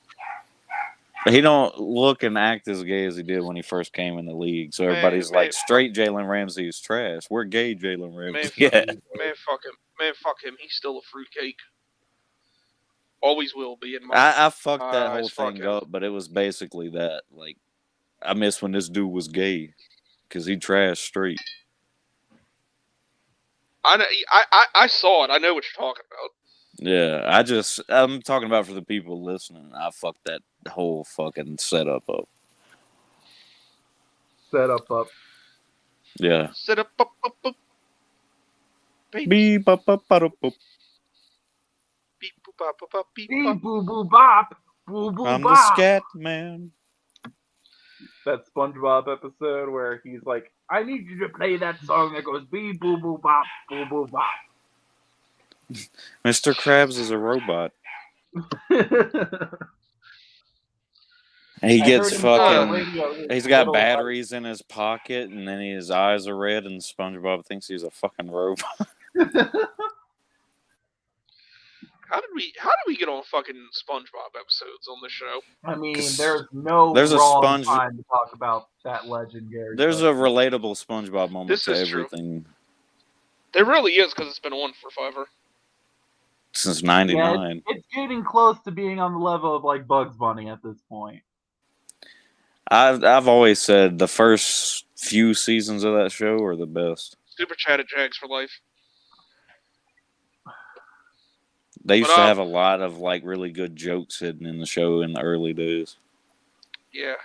He don't look and act as gay as he did when he first came in the league. So everybody's like, straight Jalen Ramsey is trash. We're gay Jalen Ramsey. Man, fuck him. Man, fuck him. He's still a fruitcake. Always will be. In my I fucked that whole thing up, but it was basically that. Like, I miss when this dude was gay because he trashed straight. I saw it. I know what you're talking about. Yeah, I'm talking about for the people listening. I fucked that whole fucking setup up. Yeah. Set up. Beep up up up up. Beep boop bop bop beep Beep boo boo bop. Boo boo I'm bop. the scat man. That SpongeBob episode where he's like, "I need you to play that song that goes beep boo boo bop boo boo bop." Mr. Krabs is a robot. He gets fucking. He's got batteries in his pocket, and then his eyes are red, and SpongeBob thinks he's a fucking robot. How did we get on fucking SpongeBob episodes on this show? I mean, there's a wrong time to talk about that legendary. There's a relatable SpongeBob moment to everything. True. There really is, because it's been on for forever. Since '99. Yeah, it's getting close to being on the level of like Bugs Bunny at this point. I've always said the first few seasons of that show are the best. Super chat at Jags for life. They used to have a lot of like really good jokes hidden in the show in the early days. Yeah.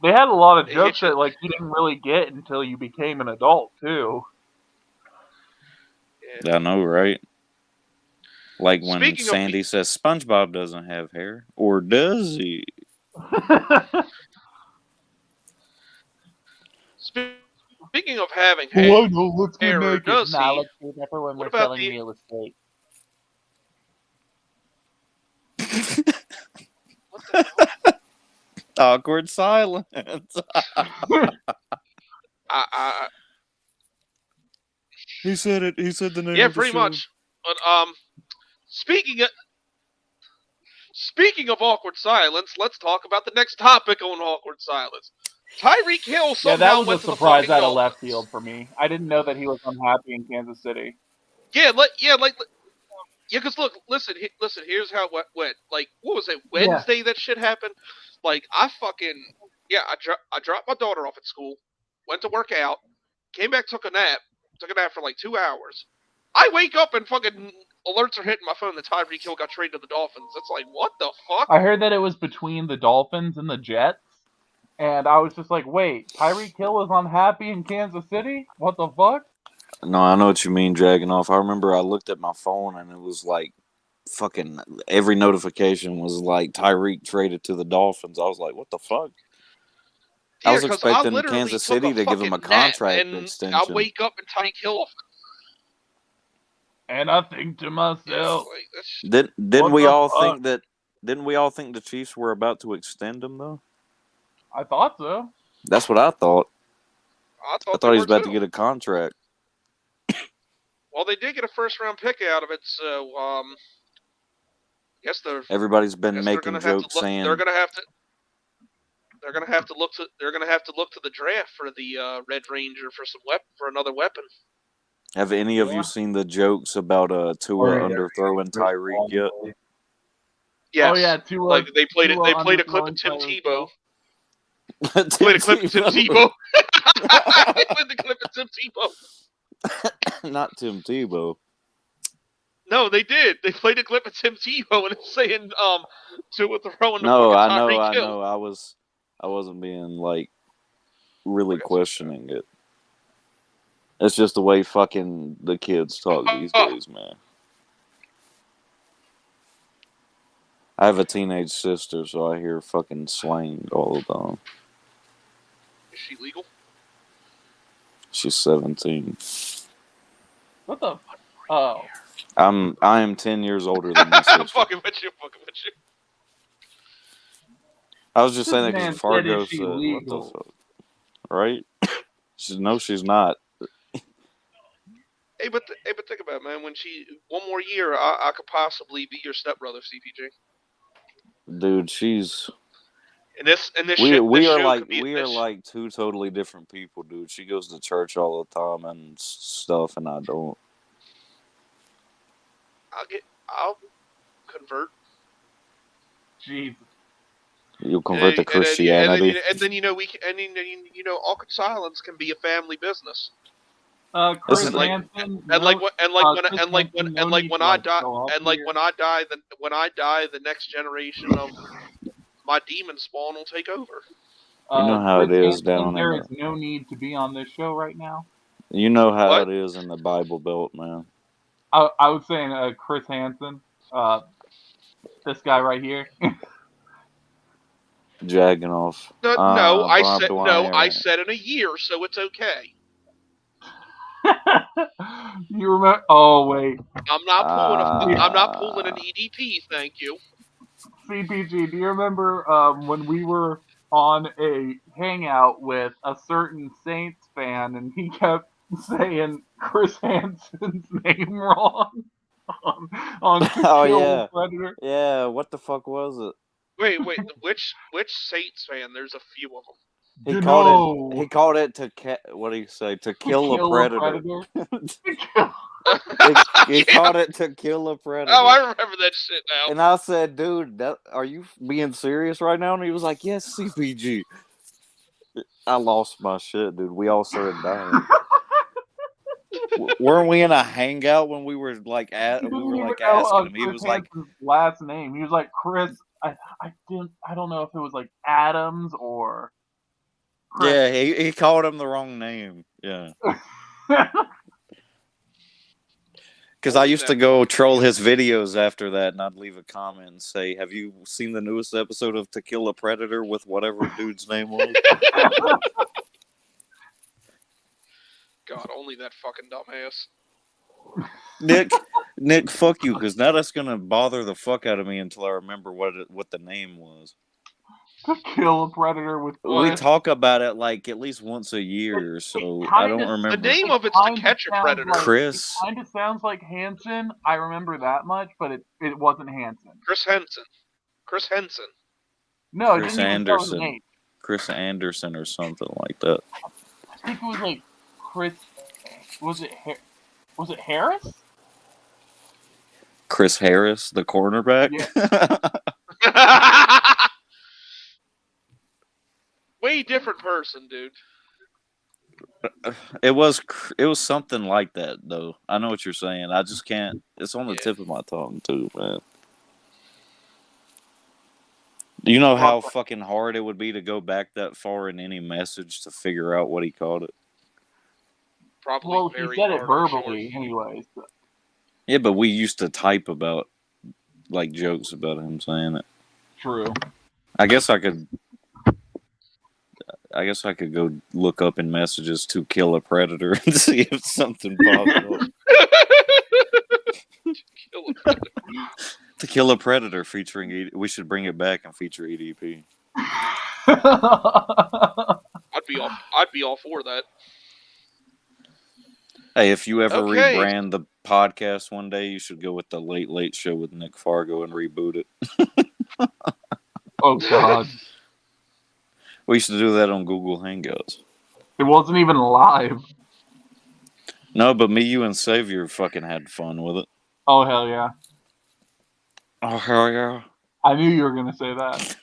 They had a lot of jokes that like you didn't really get until you became an adult too. Yeah. I know, right? Like when Sandy says SpongeBob doesn't have hair, or does he? Speaking of having Oh, I know. Let's get hair, naked. does Nah, he? let's do that for when What we're about selling the- real estate. What the hell? Awkward silence. He said it. He said the name Yeah, of the pretty show. much. But speaking of awkward silence, let's talk about the next topic on awkward silence. Tyreek Hill Yeah, somehow that was went a to the surprise fucking out of Dolphins. left field for me. I didn't know that he was unhappy in Kansas City. Yeah, because look, listen. Here's how it went. Like, what was it? Wednesday that shit happened. Like, I dropped my daughter off at school, went to work out, came back, took a nap for like 2 hours. I wake up and fucking alerts are hitting my phone that Tyreek Hill got traded to the Dolphins. It's like, what the fuck? I heard that it was between the Dolphins and the Jets, and I was just like, wait, Tyreek Hill was unhappy in Kansas City? What the fuck? No, I know what you mean, dragging off. I remember I looked at my phone and it was like fucking every notification was like Tyreek traded to the Dolphins. I was like, what the fuck? I was 'cause expecting literally Kansas took City to give him a fucking nap, contract and extension. I wake up and Tyreek Hill. And I think to myself, Didn't we all think the Chiefs were about to extend him though? I thought so. That's what I thought. I I thought thought he was they were about to too. get a contract. Well, they did get a first-round pick out of it, so guess they're. Everybody's been guess making jokes saying they're gonna have to. They're gonna have to look to. They're gonna have to look to the draft for the Red Ranger for another weapon. Have any of you seen the jokes about Tua underthrowing Tyreek yet? Yes. Oh yeah, Tua. Like they played Tua They played a clip of Tim underthrowing Tebow. Tim Played a clip of Tim Tebow. They played the clip of Tim Tebow. Not Tim Tebow. No, they did. They played a clip of Tim Tebow and it's saying Tua throwing the No, I fucking know, Tyreek I Hill. know. I wasn't being like really questioning it. It's just the way fucking the kids talk these days, man. I have a teenage sister, so I hear fucking slang all the time. Is she legal? She's 17. What the? Oh. I am 10 years older than my sister. I'm fucking with you. I was just saying that Man because Fargo is she said, legal? what the fuck? Right? No, she's not. Hey, but think about it, man. When one more year, I could possibly be your stepbrother, CPG. Dude, she's... And this We show are could be like two totally different people, dude. She goes to church all the time and stuff, and I don't. I'll convert. Jesus. You'll convert to Christianity. And then awkward silence can be a family business. Chris is like- Hansen. And like when I die, the when I die, the next generation of my demon spawn will take over. You know how it is Hansen, down there in is no need to be on this show right now. You know how What? it is in the Bible Belt, man. I was saying Chris Hansen, this guy right here. Jagging off. I said in a year, so it's okay. You remember? Oh wait, I'm not pulling an EDP, thank you. CPG. Do you remember when we were on a hangout with a certain Saints fan, and he kept saying Chris Hansen's name wrong on Oh, Kill yeah. Predator? Yeah, what the fuck was it? Wait, which Saints fan? There's a few of them. He called it what do you say? To kill a predator. He called it to kill a predator. Oh, I remember that shit now. And I said, dude, are you being serious right now? And he was like, yes, CPG. I lost my shit, dude. We all started dying. Weren't we in a hangout when we were like asking him? He was like, last name. He was like Chris. I don't know if it was like Adams or. Chris. Yeah, he called him the wrong name. Yeah. Because I used to go troll his videos after that, and I'd leave a comment and say, "Have you seen the newest episode of To Kill a Predator with whatever dude's name was?" God, only that fucking dumbass. Nick, fuck you, because now that's gonna bother the fuck out of me until I remember what the name was. To kill a predator with what? We talk about it like at least once a year, so I don't remember. The name of it's To Catch a Predator. Like, Chris. It kind of sounds like Hansen. I remember that much, but it wasn't Hansen. Chris Henson. No, Chris it didn't even tell his name. Chris Anderson or something like that. I think it was like Chris. Was it Harris? Chris Harris, the cornerback. Yeah. Way different person, dude. It was something like that, though. I know what you're saying. I just can't. It's on the tip of my tongue, too, man. Do you know how fucking hard it would be to go back that far in any message to figure out what he called it? Probably. Well, he said it verbally, anyways. Yeah, but we used to type about, like, jokes about him saying it. True. I guess I could go look up in messages To Kill a Predator and see if something pops up. To Kill a Predator featuring we should bring it back and feature EDP. I'd be all for that. Hey, if you ever rebrand the podcast one day, you should go with the Late Late Show with Nick Fargo and reboot it. Oh God. We used to do that on Google Hangouts. It wasn't even live. No, but me, you, and Xavier fucking had fun with it. Oh, hell yeah. Oh, hell yeah. I knew you were going to say that.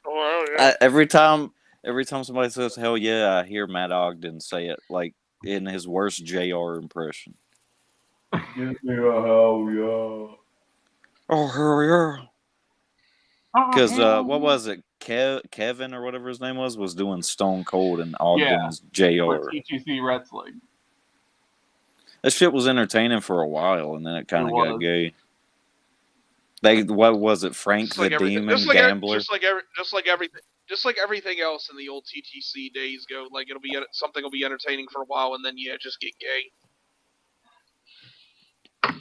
Oh, hell yeah. Every time somebody says hell yeah, I hear Matt Ogden say it like in his worst JR impression. Give me a hell yeah. Oh, hell yeah. Because, what was was it? Kevin or whatever his name was doing Stone Cold and Ogden's For JR. TTC Wrestling. That shit was entertaining for a while, and then it kind of got gay. What was it? Frank Just the like Demon Gambler? Just like everything else in the old TTC days go. Like something will be entertaining for a while, and then just get gay.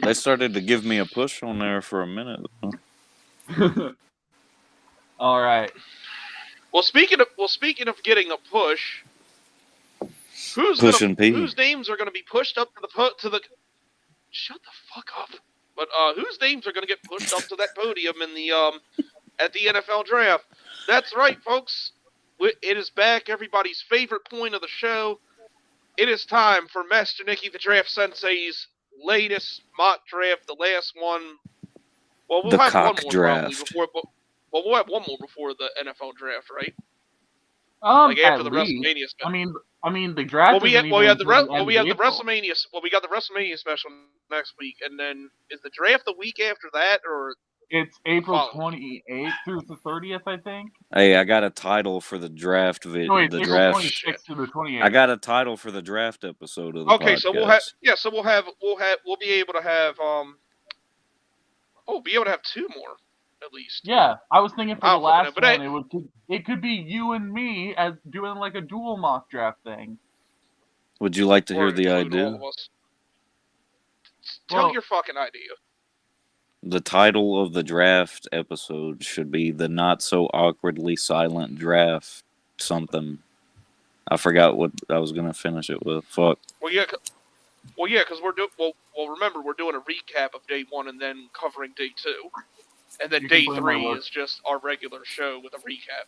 They started to give me a push on there for a minute. All right. Well, speaking of getting a push, whose names are going to be pushed up to the? Shut the fuck up. But whose names are going to get pushed up to that podium in the at the NFL draft? That's right, folks. It is back. Everybody's favorite point of the show. It is time for Master Nicky the Draft Sensei's latest mock draft. The last one. Well, we'll have one more draft. before. Well, we'll have one more before the NFL draft, right? Like after the WrestleMania special. I mean, the draft. We got the WrestleMania. Well, we got the WrestleMania special next week, and then is the draft the week after that, or it's April 28th through the 30th, I think. Hey, I got a title for the draft video. No, it's April 26th to the 28th. I got a title for the draft episode of the podcast. So we'll be able to have we'll be able to have two more. At least. Yeah, I was thinking for the last one, it could be you and me as doing like a dual mock draft thing. Would you like to hear the idea? Tell your fucking idea. The title of the draft episode should be the Not So Awkwardly Silent Draft something. I forgot what I was going to finish it with. Fuck. Well, yeah, because remember, we're doing a recap of day 1 and then covering day 2. And then day 3 is just our regular show with a recap.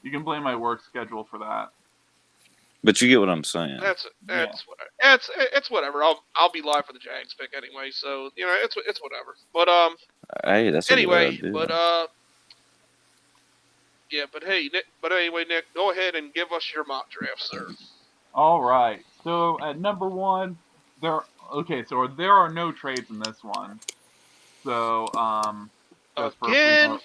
You can blame my work schedule for that. But you get what I'm saying. That's whatever. It's whatever. I'll be live for the Jags pick anyway, so it's whatever. But hey, that's anyway. But yeah. But hey, Nick. But anyway, Nick, go ahead and give us your mock draft, sir. All right. So at number 1, there are no trades in this one. So again,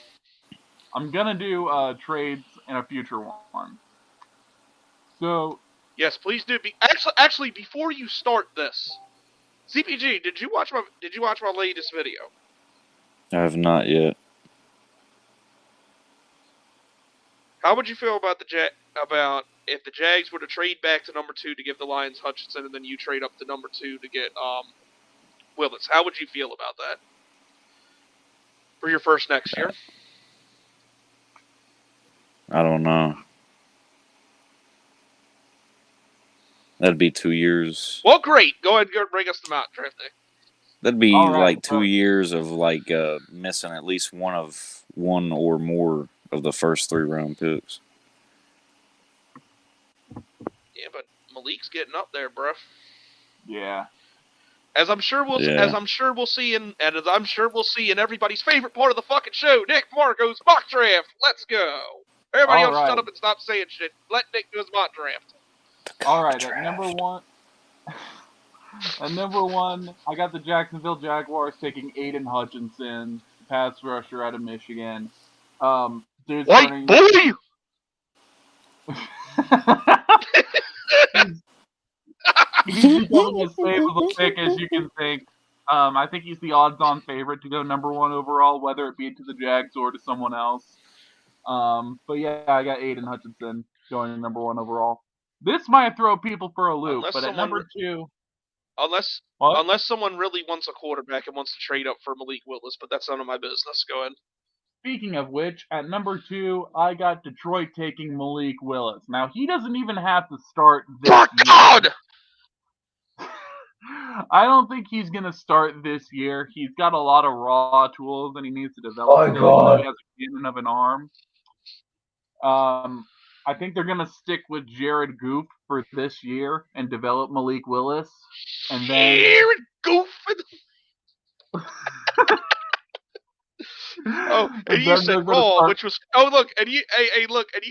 I'm gonna do trades in a future one. So yes, please do. Actually, before you start this, CPG, did you watch my latest video? I have not yet. How would you feel about about if the Jags were to trade back to number 2 to give the Lions Hutchinson, and then you trade up to number 2 to get Willis? How would you feel about that for your first next year? I don't know. That'd be 2 years. Well, great. Go ahead and bring us the mock draft day. That'd be Right, like 2 years of like missing at least one or more of the first 3 round picks. Yeah, but Malik's getting up there, bruh. Yeah. As I'm sure we'll see in everybody's favorite part of the fucking show, Nick Marco's mock draft. Let's go. Everybody else shut up and stop saying shit. Let Nick do his mock draft. All right, at number 1. At number 1, I got the Jacksonville Jaguars taking Aiden Hutchinson, pass rusher out of Michigan. White boy! He's becoming as safe of a pick as you can think. I think he's the odds-on favorite to go number 1 overall, whether it be to the Jags or to someone else. But yeah, I got Aiden Hutchinson going number 1 overall. This might throw people for a loop, but at number 2... Unless someone really wants a quarterback and wants to trade up for Malik Willis, but that's none of my business. Go ahead. Speaking of which, at number 2, I got Detroit taking Malik Willis. Now, he doesn't even have to start this year. God! I don't think he's going to start this year. He's got a lot of raw tools and he needs to develop. He has a cannon of an arm. I think they're going to stick with Jared Goof for this year and develop Malik Willis. And then Jared Goof! Oh, and you said Raw, which was... Oh, look, and you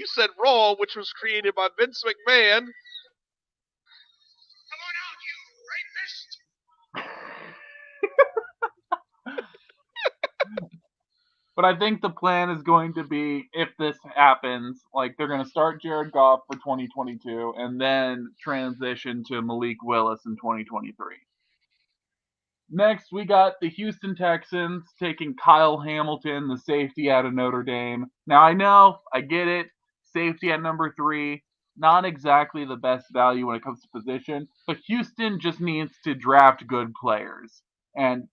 said Raw, which was created by Vince McMahon. Come on out, you rapist! But I think the plan is going to be, if this happens, like they're going to start Jared Goff for 2022 and then transition to Malik Willis in 2023. Next, we got the Houston Texans taking Kyle Hamilton, the safety out of Notre Dame. Now, I get it, safety at number 3, not exactly the best value when it comes to position, but Houston just needs to draft good players. And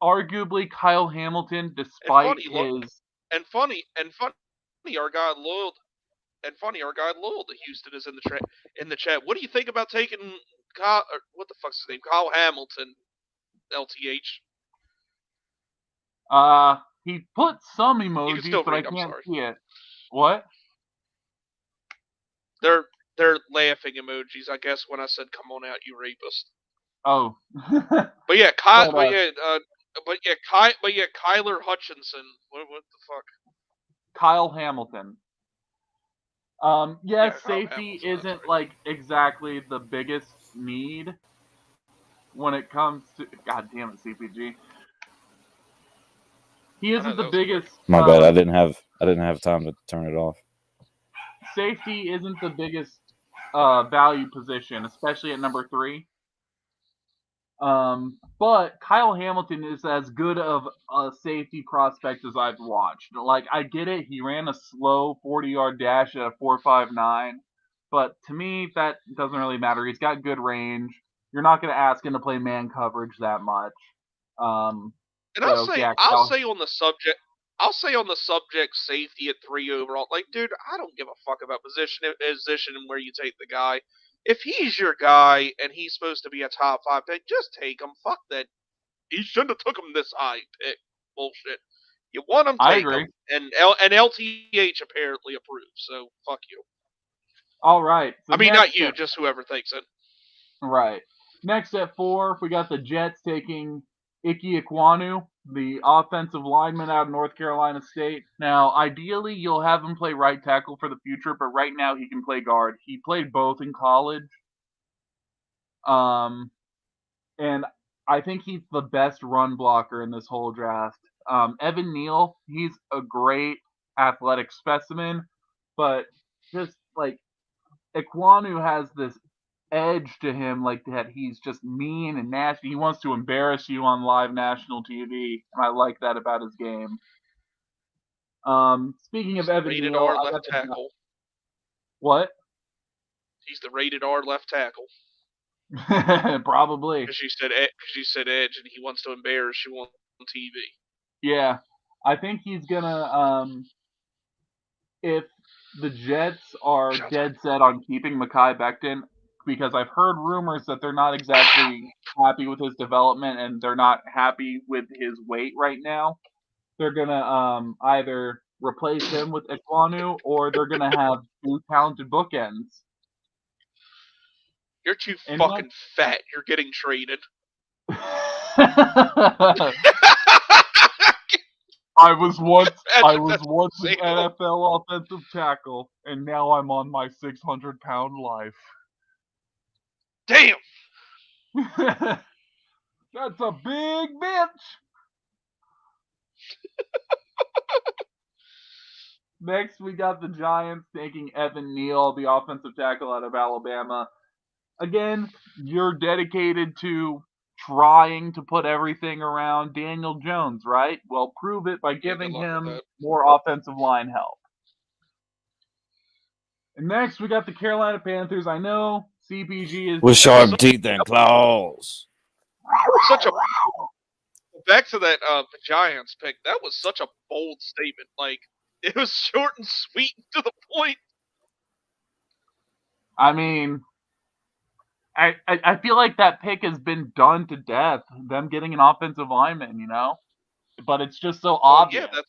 arguably, Kyle Hamilton, despite our guy loyal to Houston is in the chat. What do you think about taking Kyle? What the fuck's his name? Kyle Hamilton, LTH. He put some emojis, but I can't see it. What? They're laughing emojis, I guess, when I said "Come on out, you rapist." Oh. But yeah, Kyler Hutchinson. What the fuck? Kyle Hamilton. Safety isn't like exactly the biggest need when it comes to. God damn it, CPG. He isn't the biggest. My bad. I didn't have time to turn it off. Safety isn't the biggest value position, especially at number 3. But Kyle Hamilton is as good of a safety prospect as I've watched. Like, I get it, he ran a slow 40-yard dash at a 4.59, but to me, that doesn't really matter. He's got good range. You're not going to ask him to play man coverage that much. I'll say on the subject safety at 3 overall. Like, dude, I don't give a fuck about position and where you take the guy. If he's your guy and he's supposed to be a top 5 pick, just take him. Fuck that. He shouldn't have took him this high pick. Bullshit. You want him, take him. And LTH apparently approves, so fuck you. All right. So not you, just whoever thinks it. Right. Next at 4, we got the Jets taking Ike Ekwonu, the offensive lineman out of North Carolina State. Now, ideally, you'll have him play right tackle for the future, but right now he can play guard. He played both in college. And I think he's the best run blocker in this whole draft. Evan Neal, he's a great athletic specimen, but just like Ekwonu has this edge to him, like that he's just mean and nasty. He wants to embarrass you on live national TV, and I like that about his game. Speaking of Evan rated Neal, R left tackle. What? He's the rated R left tackle. Probably. Because you said edge, and he wants to embarrass you on TV. Yeah, I think he's gonna. If the Jets are dead set on keeping Mekhi Becton, because I've heard rumors that they're not exactly happy with his development and they're not happy with his weight right now, they're gonna either replace him with Ekwonu or they're gonna have two talented bookends. You're too fucking fat. You're getting traded. I was once an NFL offensive tackle, and now I'm on my 600-pound life. Damn! That's a big bitch! Next, we got the Giants taking Evan Neal, the offensive tackle out of Alabama. Again, you're dedicated to trying to put everything around Daniel Jones, right? Well, prove it by giving him more offensive line help. And next, we got the Carolina Panthers. I know CPG is... with sharp teeth and claws. Back to that the Giants pick, that was such a bold statement. Like, it was short and sweet and to the point. I mean... I feel like that pick has been done to death. Them getting an offensive lineman, you know, but it's just so obvious. Yeah,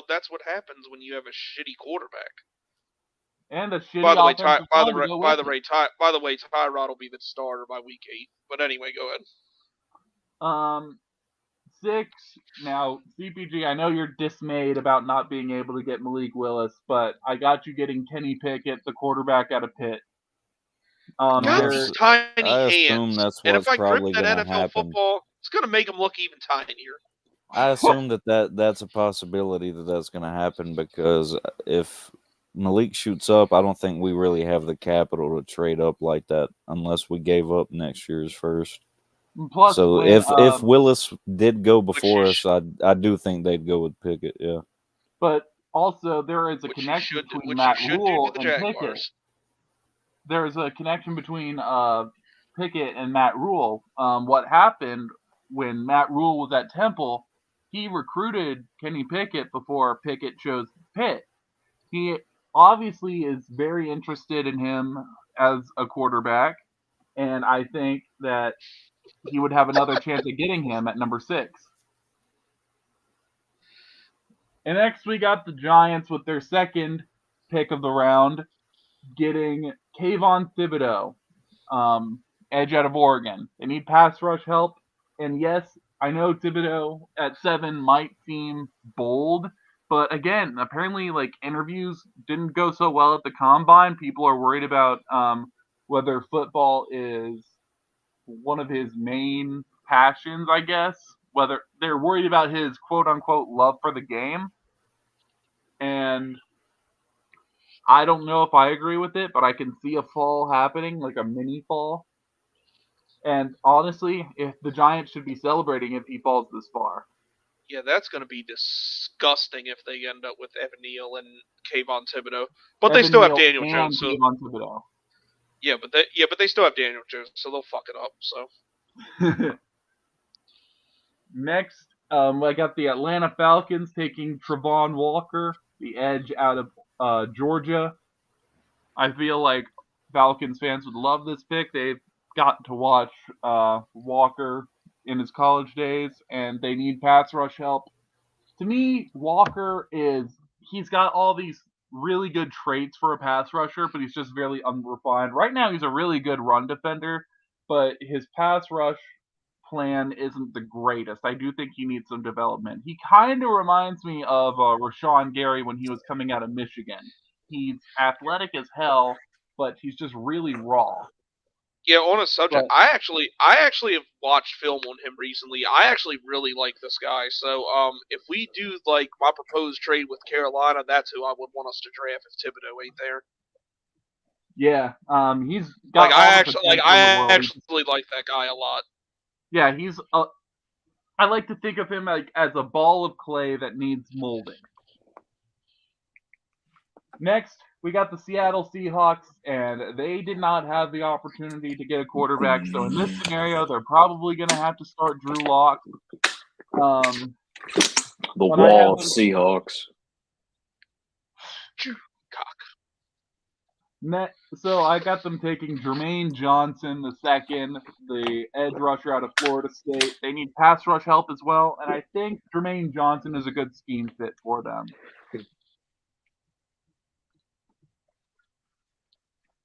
that's what happens when you have a shitty quarterback. And a shitty. By the way, Tyrod will be the starter by week 8. But anyway, go ahead. 6 now, CPG. I know you're dismayed about not being able to get Malik Willis, but I got you getting Kenny Pickett, the quarterback out of Pitt. Got these tiny hands. That's and if I grip probably that gonna NFL happen. football, it's going to make him look even tinier. I assume that's a possibility that's going to happen because if Malik shoots up, I don't think we really have the capital to trade up like that unless we gave up next year's first. Plus, so if Willis did go before us, I do think they'd go with Pickett, yeah. But also, there is a connection between Matt Rule and Pickett. There is a connection between Pickett and Matt Rule. What happened when Matt Rule was at Temple, he recruited Kenny Pickett before Pickett chose Pitt. He obviously is very interested in him as a quarterback, and I think that he would have another chance at getting him at number 6. And next we got the Giants with their second pick of the round, getting Kayvon Thibodeau, edge out of Oregon. They need pass rush help. And yes, I know Thibodeau at 7 might seem bold, but again, apparently like interviews didn't go so well at the combine. People are worried about whether football is one of his main passions, I guess. Whether they're worried about his quote unquote love for the game. And I don't know if I agree with it, but I can see a fall happening, like a mini fall. And honestly, if the Giants should be celebrating if he falls this far. Yeah, that's going to be disgusting if they end up with Evan Neal and Kayvon Thibodeau. But they still have Daniel Jones. So Kayvon Thibodeau. Yeah, but they still have Daniel Jones, so they'll fuck it up. So next, I got the Atlanta Falcons taking Travon Walker, the edge out of Georgia. I feel like Falcons fans would love this pick. They've got to watch Walker in his college days, and they need pass rush help. To me, Walker he's got all these really good traits for a pass rusher, but he's just very unrefined. Right now, he's a really good run defender, but his pass rush plan isn't the greatest. I do think he needs some development. He kind of reminds me of Rashawn Gary when he was coming out of Michigan. He's athletic as hell, but he's just really raw. Yeah, on a subject, I actually have watched film on him recently. I actually really like this guy. So, if we do like my proposed trade with Carolina, that's who I would want us to draft if Thibodeau ain't there. Yeah, he's got I all the potential in the world. actually like that guy a lot. Yeah, he's. I like to think of him as a ball of clay that needs molding. Next, we got the Seattle Seahawks, and they did not have the opportunity to get a quarterback. So in this scenario, they're probably going to have to start Drew Lock. The Wall Seahawks. So I got them taking Jermaine Johnson II, the edge rusher out of Florida State. They need pass rush help as well, and I think Jermaine Johnson is a good scheme fit for them.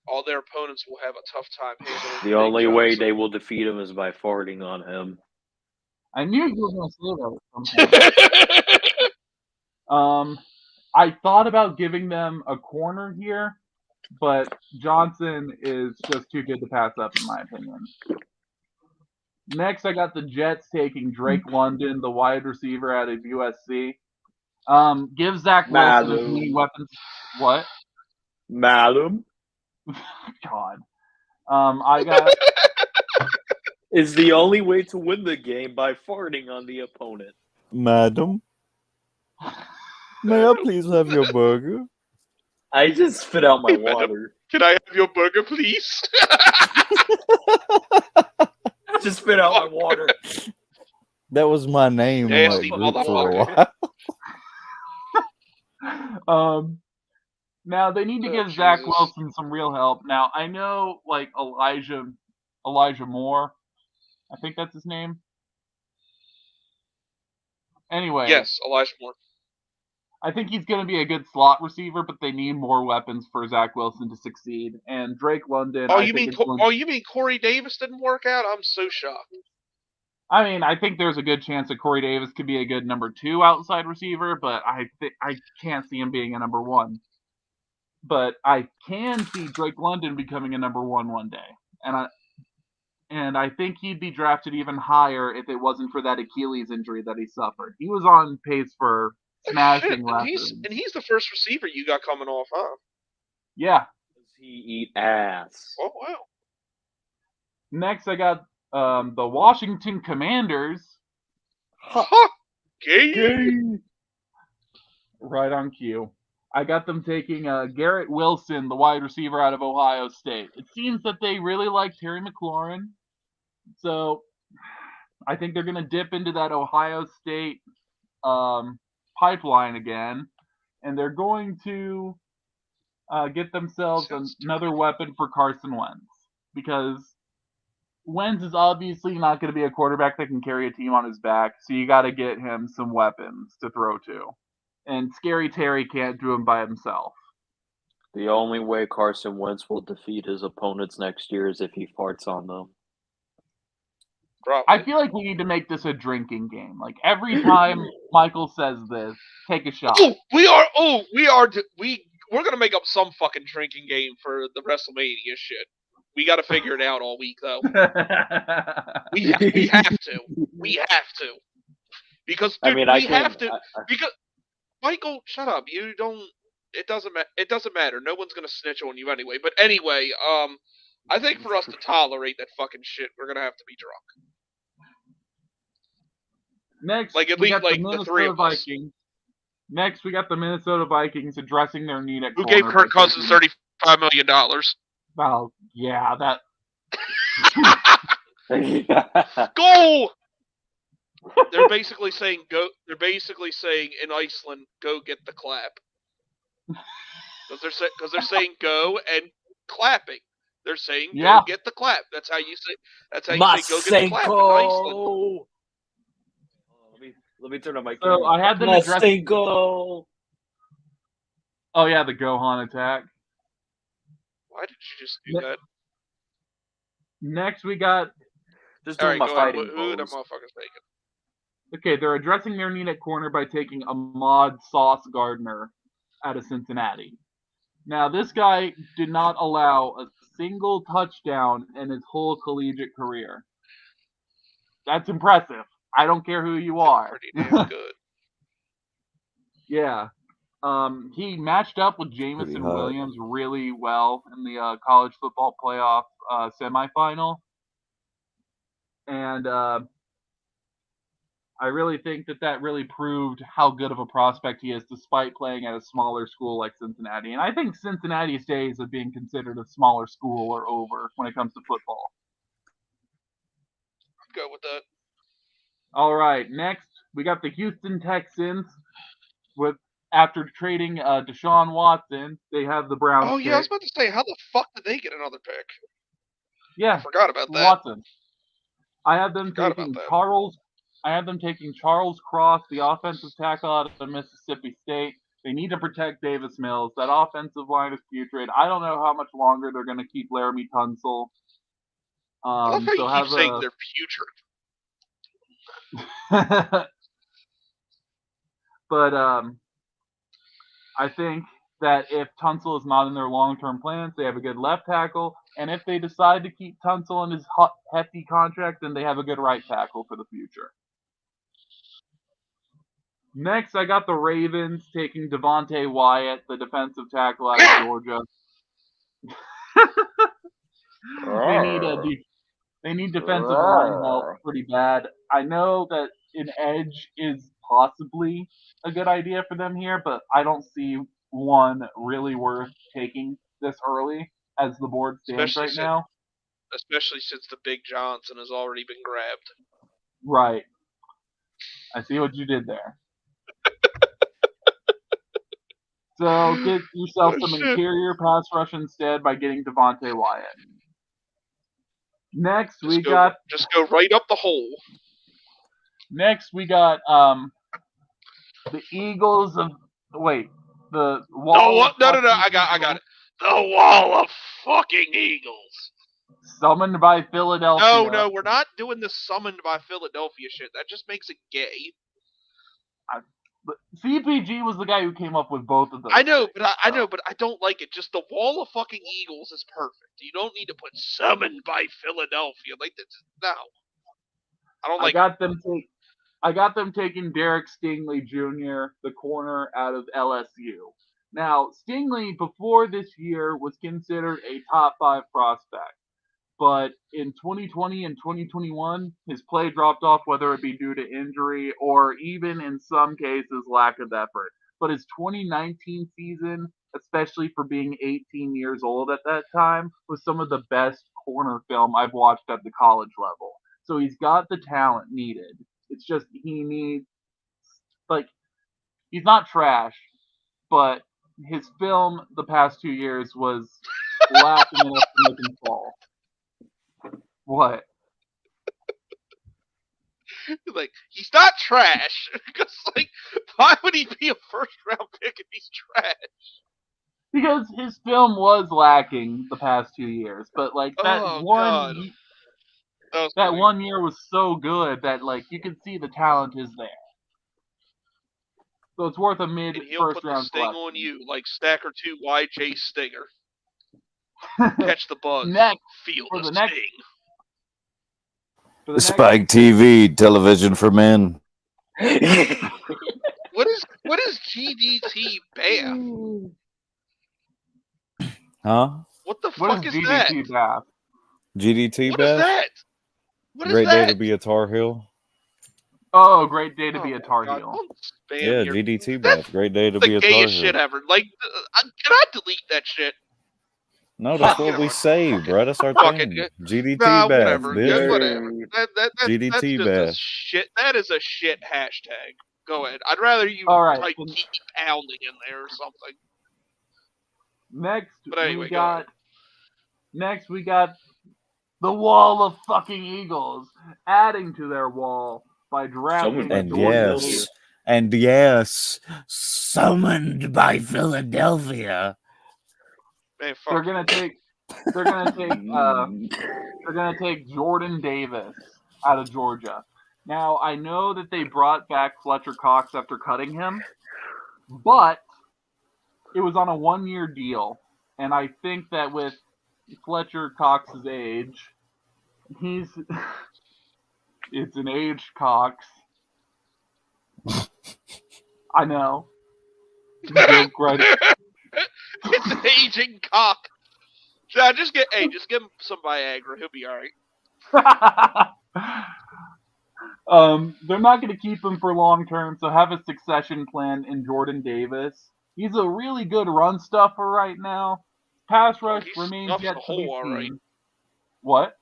All their opponents will have a tough time handling. The only way they will defeat him is by farting on him. I knew you were going to say that at some point. I thought about giving them a corner here, but Johnson is just too good to pass up, in my opinion. Next, I got the Jets taking Drake London, the wide receiver out of USC. Give Zach Wilson as many weapons. What? Madam. God. I got. Is the only way to win the game by farting on the opponent. Madam, may I please have your burger? I just spit out my water. Can I have your burger, please? I just spit out my water. That was my name in my group for a while. Now they need to give Zach Wilson some real help. Now I know, Elijah Moore, I think that's his name. Anyway. Yes, Elijah Moore. I think he's going to be a good slot receiver, but they need more weapons for Zach Wilson to succeed. And Drake London. You mean Corey Davis didn't work out? I'm so shocked. I mean, I think there's a good chance that Corey Davis could be a good number 2 outside receiver, but I can't see him being a number 1. But I can see Drake London becoming a number 1 one day, and I think he'd be drafted even higher if it wasn't for that Achilles injury that he suffered. He was on pace for smashing weapons. And he's the first receiver you got coming off, huh? Yeah. Does he eat ass? Oh wow. Next, I got the Washington Commanders. Gay. Right on cue. I got them taking Garrett Wilson, the wide receiver out of Ohio State. It seems that they really like Terry McLaurin. So I think they're going to dip into that Ohio State pipeline again. And they're going to get themselves another weapon for Carson Wentz. Because Wentz is obviously not going to be a quarterback that can carry a team on his back. So you got to get him some weapons to throw to. And Scary Terry can't do him by himself. The only way Carson Wentz will defeat his opponents next year is if he farts on them. Probably. I feel like we need to make this a drinking game. Like every time Michael says this, take a shot. We're gonna make up some fucking drinking game for the WrestleMania shit. We got to figure it out all week though. we have to. Because dude, because Michael, shut up. You don't. It doesn't matter. No one's gonna snitch on you anyway. But anyway, I think for us to tolerate that fucking shit, we're gonna have to be drunk. Next, at we least got the 3 of us. Vikings. Next, we got the Minnesota Vikings addressing their need at corner. Who gave Kirk Cousins $35 million? Well, yeah, that. Goal. They're basically saying go. They're basically saying in Iceland, go get the clap. Because they're saying go and clapping. They're saying go get the clap. That's how you say. That's how you say go get the clap in Iceland. Let me turn on my camera. So I had them address. Go. Oh yeah, the Gohan attack. Why did you just do that? Next, we got. Just doing my fighting pose. Who the motherfucker's taking? Okay, they're addressing their need at corner by taking Ahmad Sauce Gardner out of Cincinnati. Now, this guy did not allow a single touchdown in his whole collegiate career. That's impressive. I don't care who you are. Pretty damn good. Yeah. He matched up with Jamison Williams really well in the college football playoff semifinal. And I really think that really proved how good of a prospect he is despite playing at a smaller school like Cincinnati. And I think Cincinnati's days of being considered a smaller school are over when it comes to football. I'd go with that. All right, next we got the Houston Texans. After trading Deshaun Watson, they have the Browns. Oh yeah, I was about to say, how the fuck did they get another pick? Yeah, I forgot about that. Watson. I have them taking Charles. I have them taking Charles Cross, the offensive tackle out of Mississippi State. They need to protect Davis Mills. That offensive line is putrid. I don't know how much longer they're going to keep Laramie Tunsil. I love how you keep saying they're putrid. But I think that if Tunsil is not in their long-term plans, they have a good left tackle. And if they decide to keep Tunsil in his hefty contract, then they have a good right tackle for the future. Next, I got the Ravens taking Devonta Wyatt, the defensive tackle out of Georgia. They need defensive line help pretty bad. I know that an edge is possibly a good idea for them here, but I don't see one really worth taking this early as the board stands now. Especially since the Big Johnson has already been grabbed. Right. I see what you did there. So get yourself some interior pass rush instead by getting Devonta Wyatt. Next, just go right up the hole. Next, we got the Eagles of the wall. No, I got it. The Wall of fucking Eagles. Summoned by Philadelphia. No, we're not doing the summoned by Philadelphia shit. That just makes it gay. CPG was the guy who came up with both of those. I know, but I don't like it. Just the Wall of fucking Eagles is perfect. You don't need to put summoned by Philadelphia. Like that's no. I don't like. I got them taking Derek Stingley Jr., the corner out of LSU. Now, Stingley before this year was considered a top 5 prospect. But in 2020 and 2021, his play dropped off, whether it be due to injury or even in some cases lack of effort. But his 2019 season, especially for being 18 years old at that time, was some of the best corner film I've watched at the college level. So he's got the talent needed. It's just he needs, he's not trash, but his film the past 2 years was lacking enough to make him fall. What? Like, he's not trash. Because, why would he be a first-round pick if he's trash? Because his film was lacking the past 2 years. But, that one year was so good that, you can see the talent is there. So it's worth a mid-first round sting selection. on you, like Stacker 2 YJ Stinger. Catch the bug. Feel the sting. Spike TV, television for men. What is GDT Bath? Huh? What the fuck is that? Bath? GDT Bath? What is that? What is Great that? day to be a Tar Heel. Oh, great day to be a Tar Heel. Yeah, GDT Bath. Great day to be a Tar Heel. That's the gayest shit ever. Can I delete that shit? No, that's what we say, bro. That's our thing. GDT Bath, whatever. bitch. Yeah, whatever. GDT that's Bath. That is a shit hashtag. Go ahead. I'd rather you keep pounding in there or something. Next we got the Wall of fucking Eagles, adding to their wall by drafting And yes, summoned by Philadelphia. Man, they're gonna take Jordan Davis out of Georgia. Now I know that they brought back Fletcher Cox after cutting him, but it was on a 1-year deal, and I think that with Fletcher Cox's age, it's an age Cox. I know. Joke right. It's an aging cock. Nah, just give him some Viagra. He'll be all right. They're not going to keep him for long term, so have a succession plan in Jordan Davis. He's a really good run stuffer right now. Pass rush remains yet to be seen. Right. What?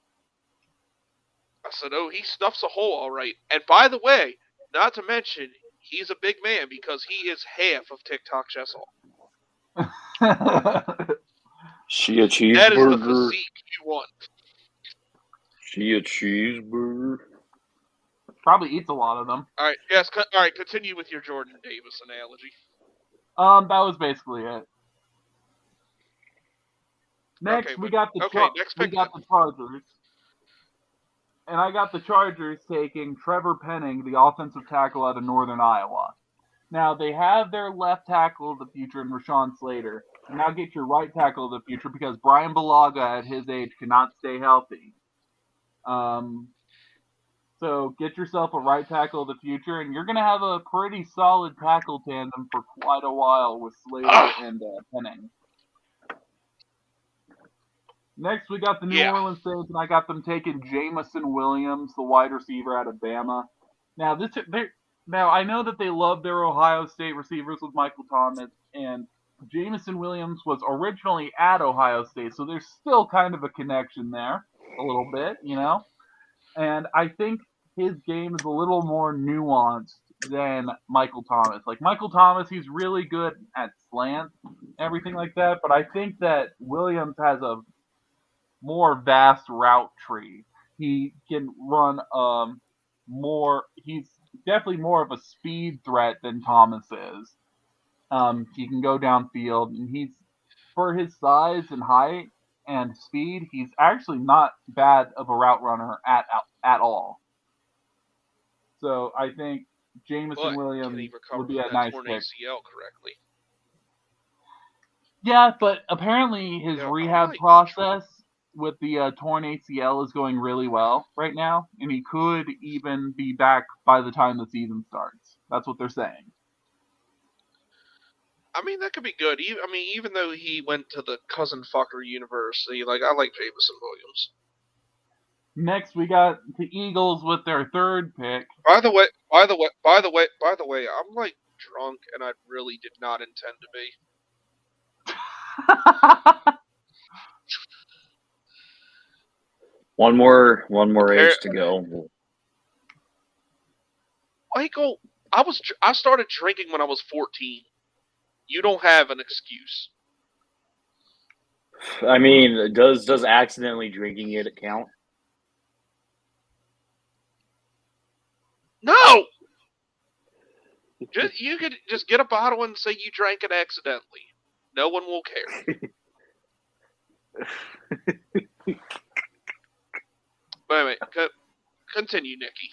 I said, he stuffs a hole all right. And by the way, not to mention, he's a big man because he is half of TikTok Chessel. She a cheeseburger. That is the physique you want. She a cheeseburger. Probably eats a lot of them. All right, yes. All right, continue with your Jordan Davis analogy. That was basically it. Next, we got the Chargers. And I got the Chargers taking Trevor Penning, the offensive tackle out of Northern Iowa. Now, they have their left tackle of the future in Rashawn Slater. Now get your right tackle of the future because Brian Bulaga at his age cannot stay healthy. So get yourself a right tackle of the future, and you're going to have a pretty solid tackle tandem for quite a while with Slater and Penning. Next, we got the New Orleans Saints, and I got them taking Jamison Williams, the wide receiver out of Bama. Now, I know that they love their Ohio State receivers with Michael Thomas, and Jamison Williams was originally at Ohio State, so there's still kind of a connection there, a little bit, you know? And I think his game is a little more nuanced than Michael Thomas. Like, Michael Thomas, he's really good at slants, everything like that, but I think that Williams has a more vast route tree. He can run he's definitely more of a speed threat than Thomas is. He can go downfield, and he's, for his size and height and speed, he's actually not bad of a route runner at all. So I think Jamison Williams would be a nice pick. ACL correctly. Yeah, but apparently his rehab process with the torn ACL is going really well right now, and he could even be back by the time the season starts. That's what they're saying. I mean, that could be good. Even though he went to the cousin fucker university, like, I like Jamison Williams. Next, we got the Eagles with their third pick. By the way, I'm like drunk, and I really did not intend to be. One more age to go. Michael, I started drinking when I was 14. You don't have an excuse. I mean, does accidentally drinking it count? No. You could just get a bottle and say you drank it accidentally. No one will care. Wait. Continue, Nikki.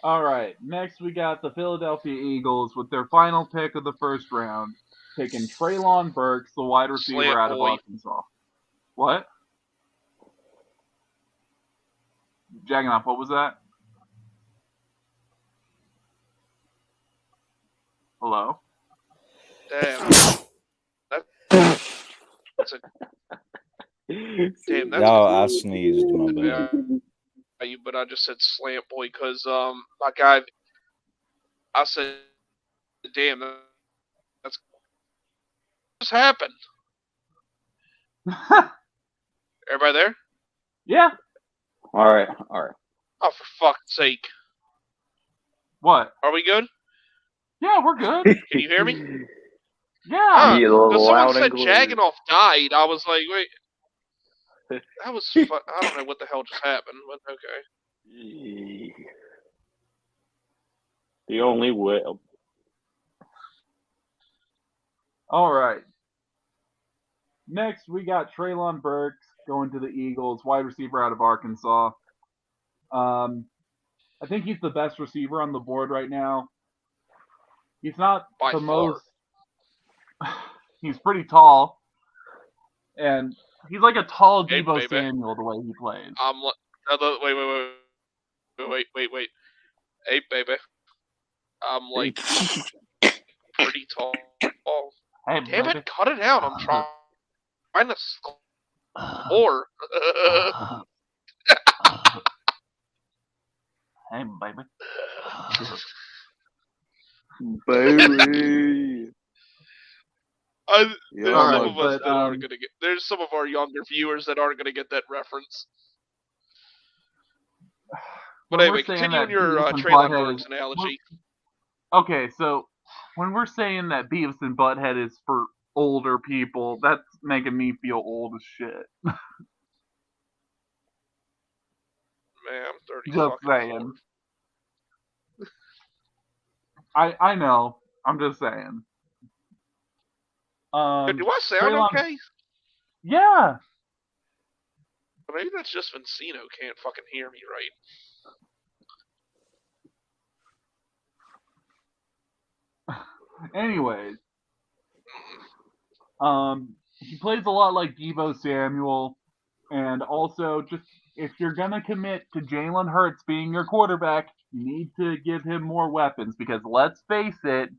All right. Next, we got the Philadelphia Eagles with their final pick of the first round, taking Treylon Burks, the wide receiver out of Arkansas. What? Jagganoff, what was that? Hello? Damn. That's a... Damn, that's cool. I sneezed, my bad. But I just said slant boy because my guy, I said, damn, that's just happened. Everybody there? Yeah. All right. Oh, for fuck's sake! What? Are we good? Yeah, we're good. Can you hear me? Yeah. Because someone said Jagganoff died. I was like, wait. That was fun. I don't know what the hell just happened, but okay. The only way. All right. Next, we got Treylon Burks going to the Eagles, wide receiver out of Arkansas. I think he's the best receiver on the board right now. He's not by the far. most. He's pretty tall, and he's like a tall Deebo Samuel the way he plays. Wait. Hey, baby. I'm like pretty tall. Hey, Damn baby. it, cut it out. I'm trying to score. Hey, baby. Baby. There's All some right, of us but, that aren't gonna get. There's some of our younger viewers that aren't gonna get that reference. But when anyway, we're saying continuing that your Beavis and Traylon Butthead Burks is- analogy. Okay, so when we're saying that Beavis and Butthead is for older people, that's making me feel old as shit. Man, I'm 30 Just fucking saying. 4. I know. I'm just saying. Do I sound Traylon- okay? Yeah. But maybe that's just Vincino can't fucking hear me right. Anyways, he plays a lot like Deebo Samuel, and also just if you're gonna commit to Jalen Hurts being your quarterback, you need to give him more weapons because let's face it,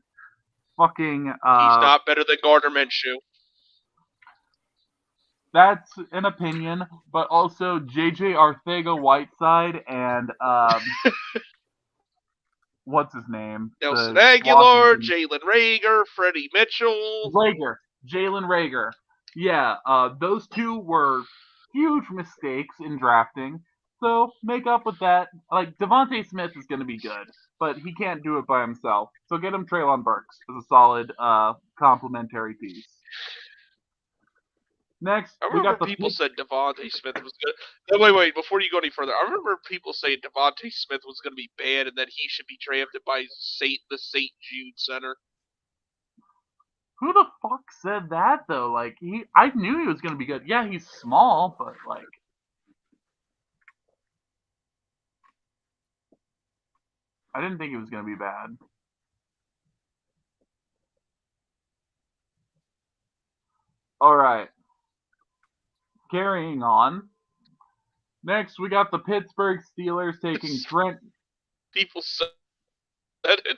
fucking He's not better than Gardner Minshew. That's an opinion, but also JJ Arcega-Whiteside and what's his name? Nelson The Aguilar, Washington- Jalen Rager, Freddie Mitchell. Jalen Rager. Yeah, those two were huge mistakes in drafting. So make up with that. Like Devonta Smith is going to be good, but he can't do it by himself. So get him Traylon Burks as a solid complementary piece. Next, I we got remember the people said Devonta Smith was good. No, wait, before you go any further, I remember people saying Devonta Smith was going to be bad and that he should be drafted by the St. Jude Center. Who the fuck said that though? Like I knew he was gonna be good. Yeah, he's small, but like, I didn't think he was gonna be bad. All right, carrying on. Next, we got the Pittsburgh Steelers taking Trent. People said it.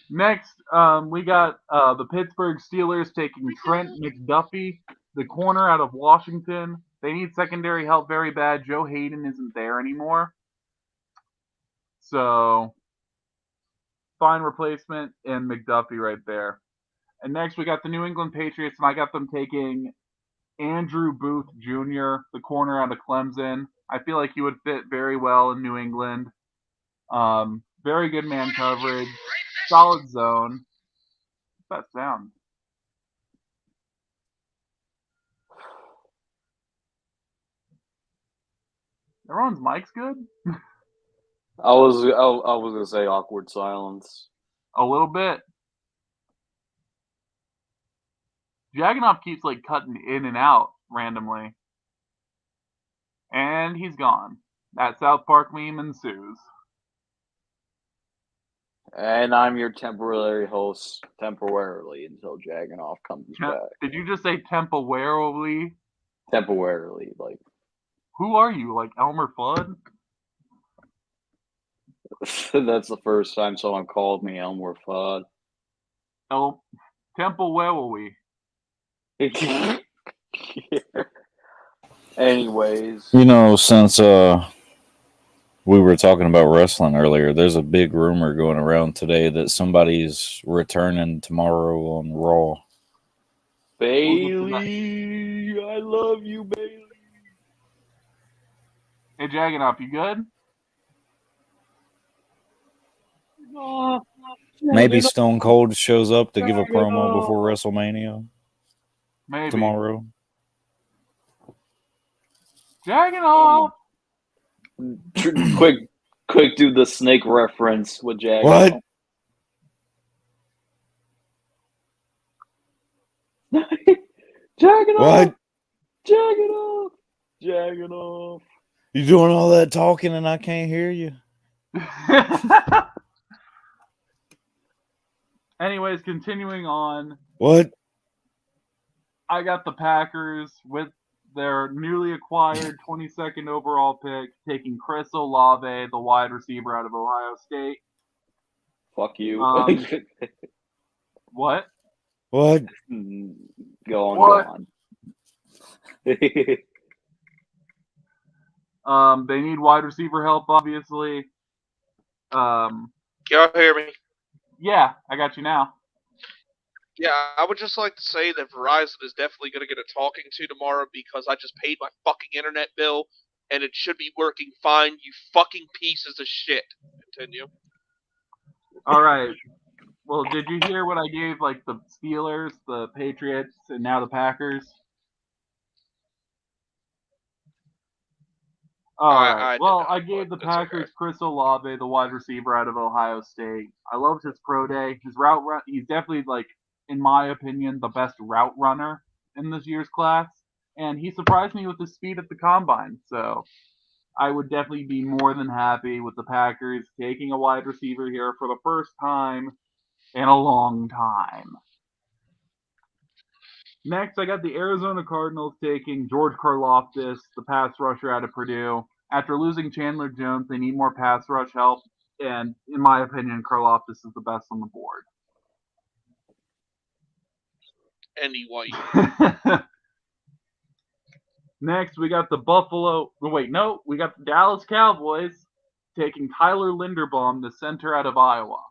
Next, we got the Pittsburgh Steelers taking Trent McDuffie, the corner out of Washington. They need secondary help very bad. Joe Hayden isn't there anymore. So, fine replacement in McDuffie right there. And next, we got the New England Patriots, and I got them taking Andrew Booth Jr., the corner out of Clemson. I feel like he would fit very well in New England. Very good man coverage. Solid zone. What's that sound? Everyone's mic's good? I was gonna say awkward silence. A little bit. Jaganov keeps like cutting in and out randomly. And he's gone. That South Park meme ensues. And I'm your temporary host temporarily until Jaganov comes back. Did you just say temporarily? Temporarily, like. Who are you? Like Elmer Fudd? That's the first time someone called me Elmer Fudd. Oh, temporarily. Yeah. Anyways. You know, since we were talking about wrestling earlier, there's a big rumor going around today that somebody's returning tomorrow on Raw. Bailey, I love you, Bailey. Hey, Jaganov, you good? Maybe Stone Cold shows up to give a promo before WrestleMania Maybe. tomorrow. Jaganov! Quick, do the snake reference with Jaganov. What? Jaganov! What? Jaganov! Jaganov! You doing all that talking and I can't hear you? Anyways, continuing on. What? I got the Packers with their newly acquired 22nd overall pick, taking Chris Olave, the wide receiver out of Ohio State. Fuck you. What? What? Go on, What? go on. They need wide receiver help, obviously. Y'all hear me? Yeah, I got you now. Yeah, I would just like to say that Verizon is definitely going to get a talking to tomorrow because I just paid my fucking internet bill and it should be working fine, you fucking pieces of shit. Continue. All right. Well, did you hear what I gave, like, the Steelers, the Patriots, and now the Packers? All right. Well, I gave the Packers Chris Olave, the wide receiver out of Ohio State. I loved his pro day. His route run, he's definitely, like, in my opinion, the best route runner in this year's class. And he surprised me with his speed at the combine. So I would definitely be more than happy with the Packers taking a wide receiver here for the first time in a long time. Next, I got the Arizona Cardinals taking George Karlaftis, the pass rusher out of Purdue. After losing Chandler Jones, they need more pass rush help. And in my opinion, Karlaftis is the best on the board. Andy White. Next, we got the we got the Dallas Cowboys taking Tyler Linderbaum, the center out of Iowa.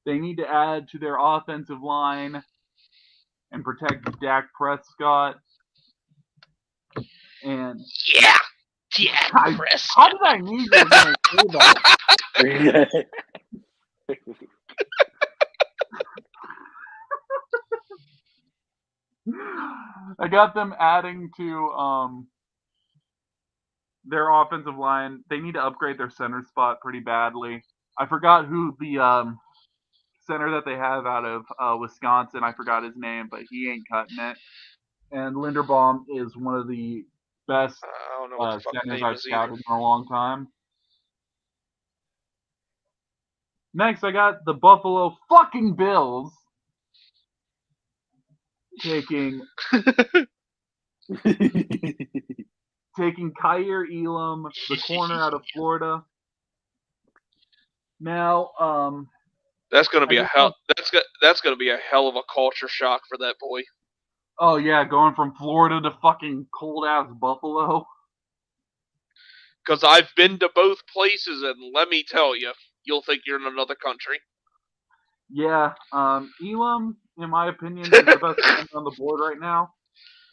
They need to add to their offensive line and protect Dak Prescott. And Dak Prescott. How did I need you to say that? I got them adding to their offensive line. They need to upgrade their center spot pretty badly. I forgot who the center that they have out of Wisconsin. I forgot his name, but he ain't cutting it. And Linderbaum is one of the best centers I've scouted in a long time. Next, I got the Buffalo fucking Bills taking Kyer Elam, the corner out of Florida. Now, that's gonna be that's gonna be a hell of a culture shock for that boy. Oh yeah, going from Florida to fucking cold ass Buffalo. Because I've been to both places, and let me tell you, you'll think you're in another country. Yeah, Elam, in my opinion, is the best center on the board right now,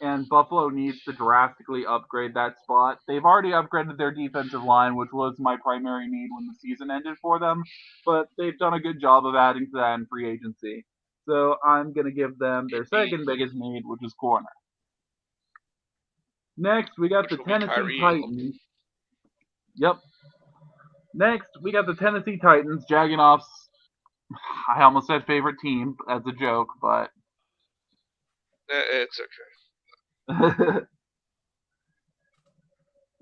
and Buffalo needs to drastically upgrade that spot. They've already upgraded their defensive line, which was my primary need when the season ended for them, but they've done a good job of adding to that in free agency. So I'm going to give them their second biggest need, which is corner. Next, we got the Tennessee Titans. Yep. Next, we got the Tennessee Titans, Jagonoff's, I almost said favorite team as a joke, but it's okay.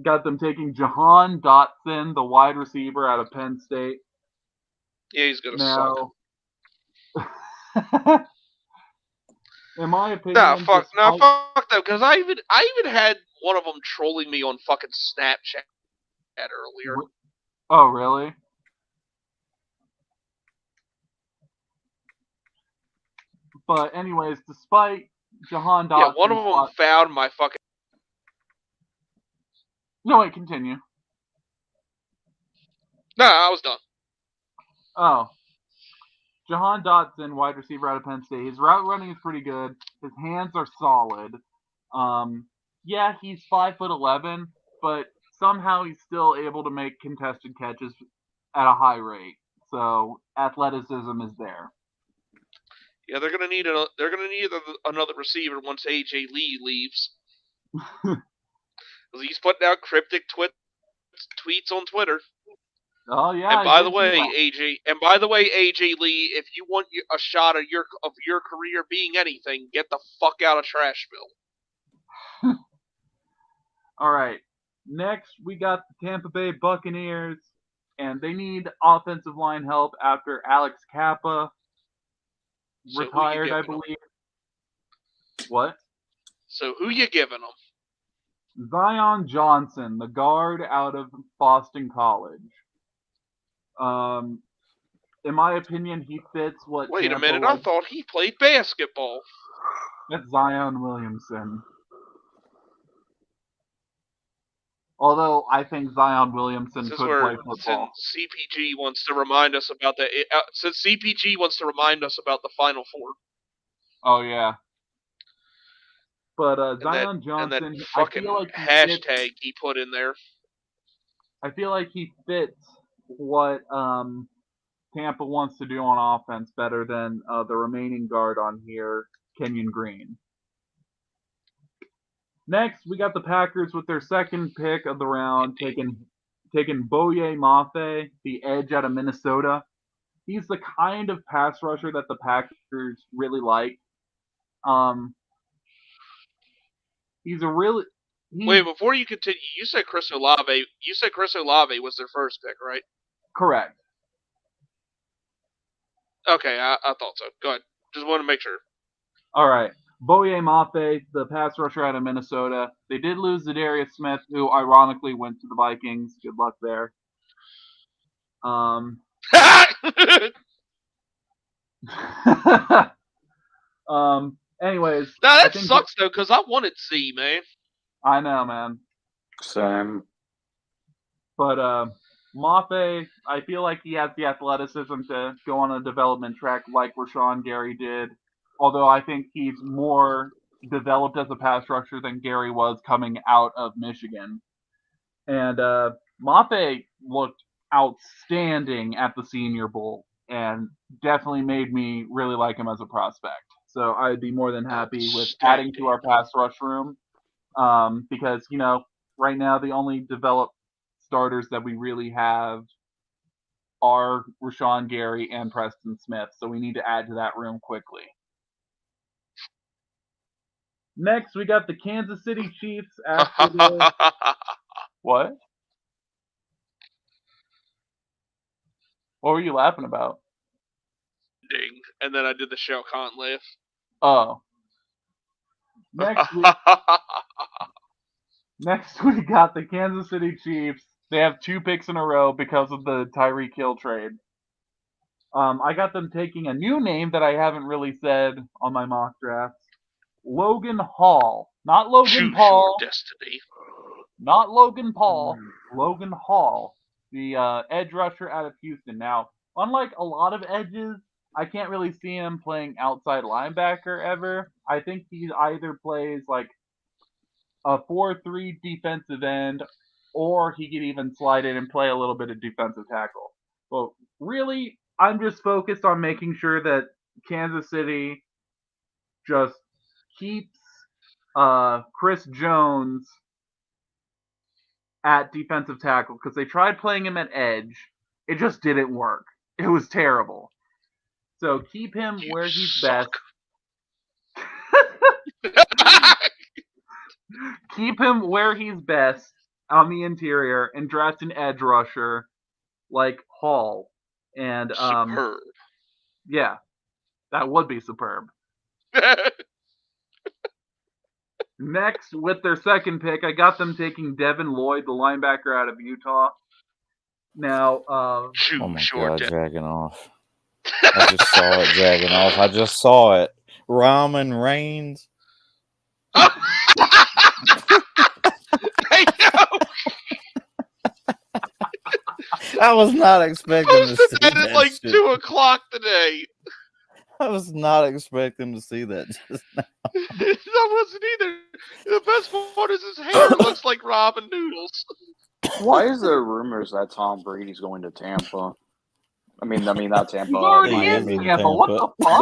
Got them taking Johan Dodson, the wide receiver out of Penn State. Yeah, he's going to suck. In my opinion, fuck that, because I even had one of them trolling me on fucking Snapchat earlier. Oh, really? But anyways, despite Johan Dodson... Yeah, one of them found my fucking... No, wait, continue. No, I was done. Oh. Johan Dodson, wide receiver out of Penn State. His route running is pretty good. His hands are solid. Yeah, he's 5'11", but somehow he's still able to make contested catches at a high rate. So athleticism is there. Yeah, they're gonna need another receiver once AJ Lee leaves. He's putting out cryptic tweets on Twitter. Oh yeah. And by the way, AJ Lee, if you want a shot of your career being anything, get the fuck out of Trashville. All right. Next, we got the Tampa Bay Buccaneers, and they need offensive line help after Alex Kappa retired, I believe. What? So who you giving them? Zion Johnson, the guard out of Boston College. In my opinion, he fits what Wait Tampa a minute, was. I thought he played basketball. That's Zion Williamson. Although I think Zion Williamson could play football. Since CPG wants to remind us about the Final Four. Oh yeah. But Zion Johnson, and that fucking hashtag he put in there. I feel like he fits what Tampa wants to do on offense better than the remaining guard on here, Kenyon Green. Next, we got the Packers with their second pick of the round, taking Boye Mafe, the edge out of Minnesota. He's the kind of pass rusher that the Packers really like. Wait, before you continue, you said Chris Olave. You said Chris Olave was their first pick, right? Correct. Okay, I thought so. Go ahead. Just want to make sure. All right. Boye Mafe, the pass rusher out of Minnesota. They did lose Zadarius Smith, who ironically went to the Vikings. Good luck there. Anyways. Nah, that sucks, though, because I wanted C, man. I know, man. Same. But Mafe, I feel like he has the athleticism to go on a development track like Rashawn Gary did. Although I think he's more developed as a pass rusher than Gary was coming out of Michigan. And Mafe looked outstanding at the Senior Bowl and definitely made me really like him as a prospect. So I'd be more than happy with adding to our pass rush room because, right now the only developed starters that we really have are Rashawn Gary and Preston Smith. So we need to add to that room quickly. Next, we got the Kansas City Chiefs after the... What? What were you laughing about? Ding. And then I did the Shao Kahn laugh. Oh. Next we got the Kansas City Chiefs. They have 2 picks in a row because of the Tyreek Hill trade. I got them taking a new name that I haven't really said on my mock drafts. Logan Hall. Not Logan Choose Paul. Your destiny. Not Logan Paul. Logan Hall. The edge rusher out of Houston. Now, unlike a lot of edges, I can't really see him playing outside linebacker ever. I think he either plays like a 4-3 defensive end, or he could even slide in and play a little bit of defensive tackle. But really, I'm just focused on making sure that Kansas City just keeps Chris Jones at defensive tackle because they tried playing him at edge. It just didn't work. It was terrible. So keep him where he's best. Keep him where he's best on the interior and draft an edge rusher like Hall. And superb. Yeah, that would be superb. Next, with their second pick, I got them taking Devin Lloyd, the linebacker out of Utah. Now, oh my God, dragging off. I just saw it dragging off. I just saw it. Ramen Reigns. I know. I was not expecting to see that. At like 2:00 today. I was not expecting to see that just now. I wasn't either. The best part is his hair looks like ramen noodles. Why is there rumors that Tom Brady's going to Tampa? I mean, not Tampa. He's already in Tampa. What the fuck?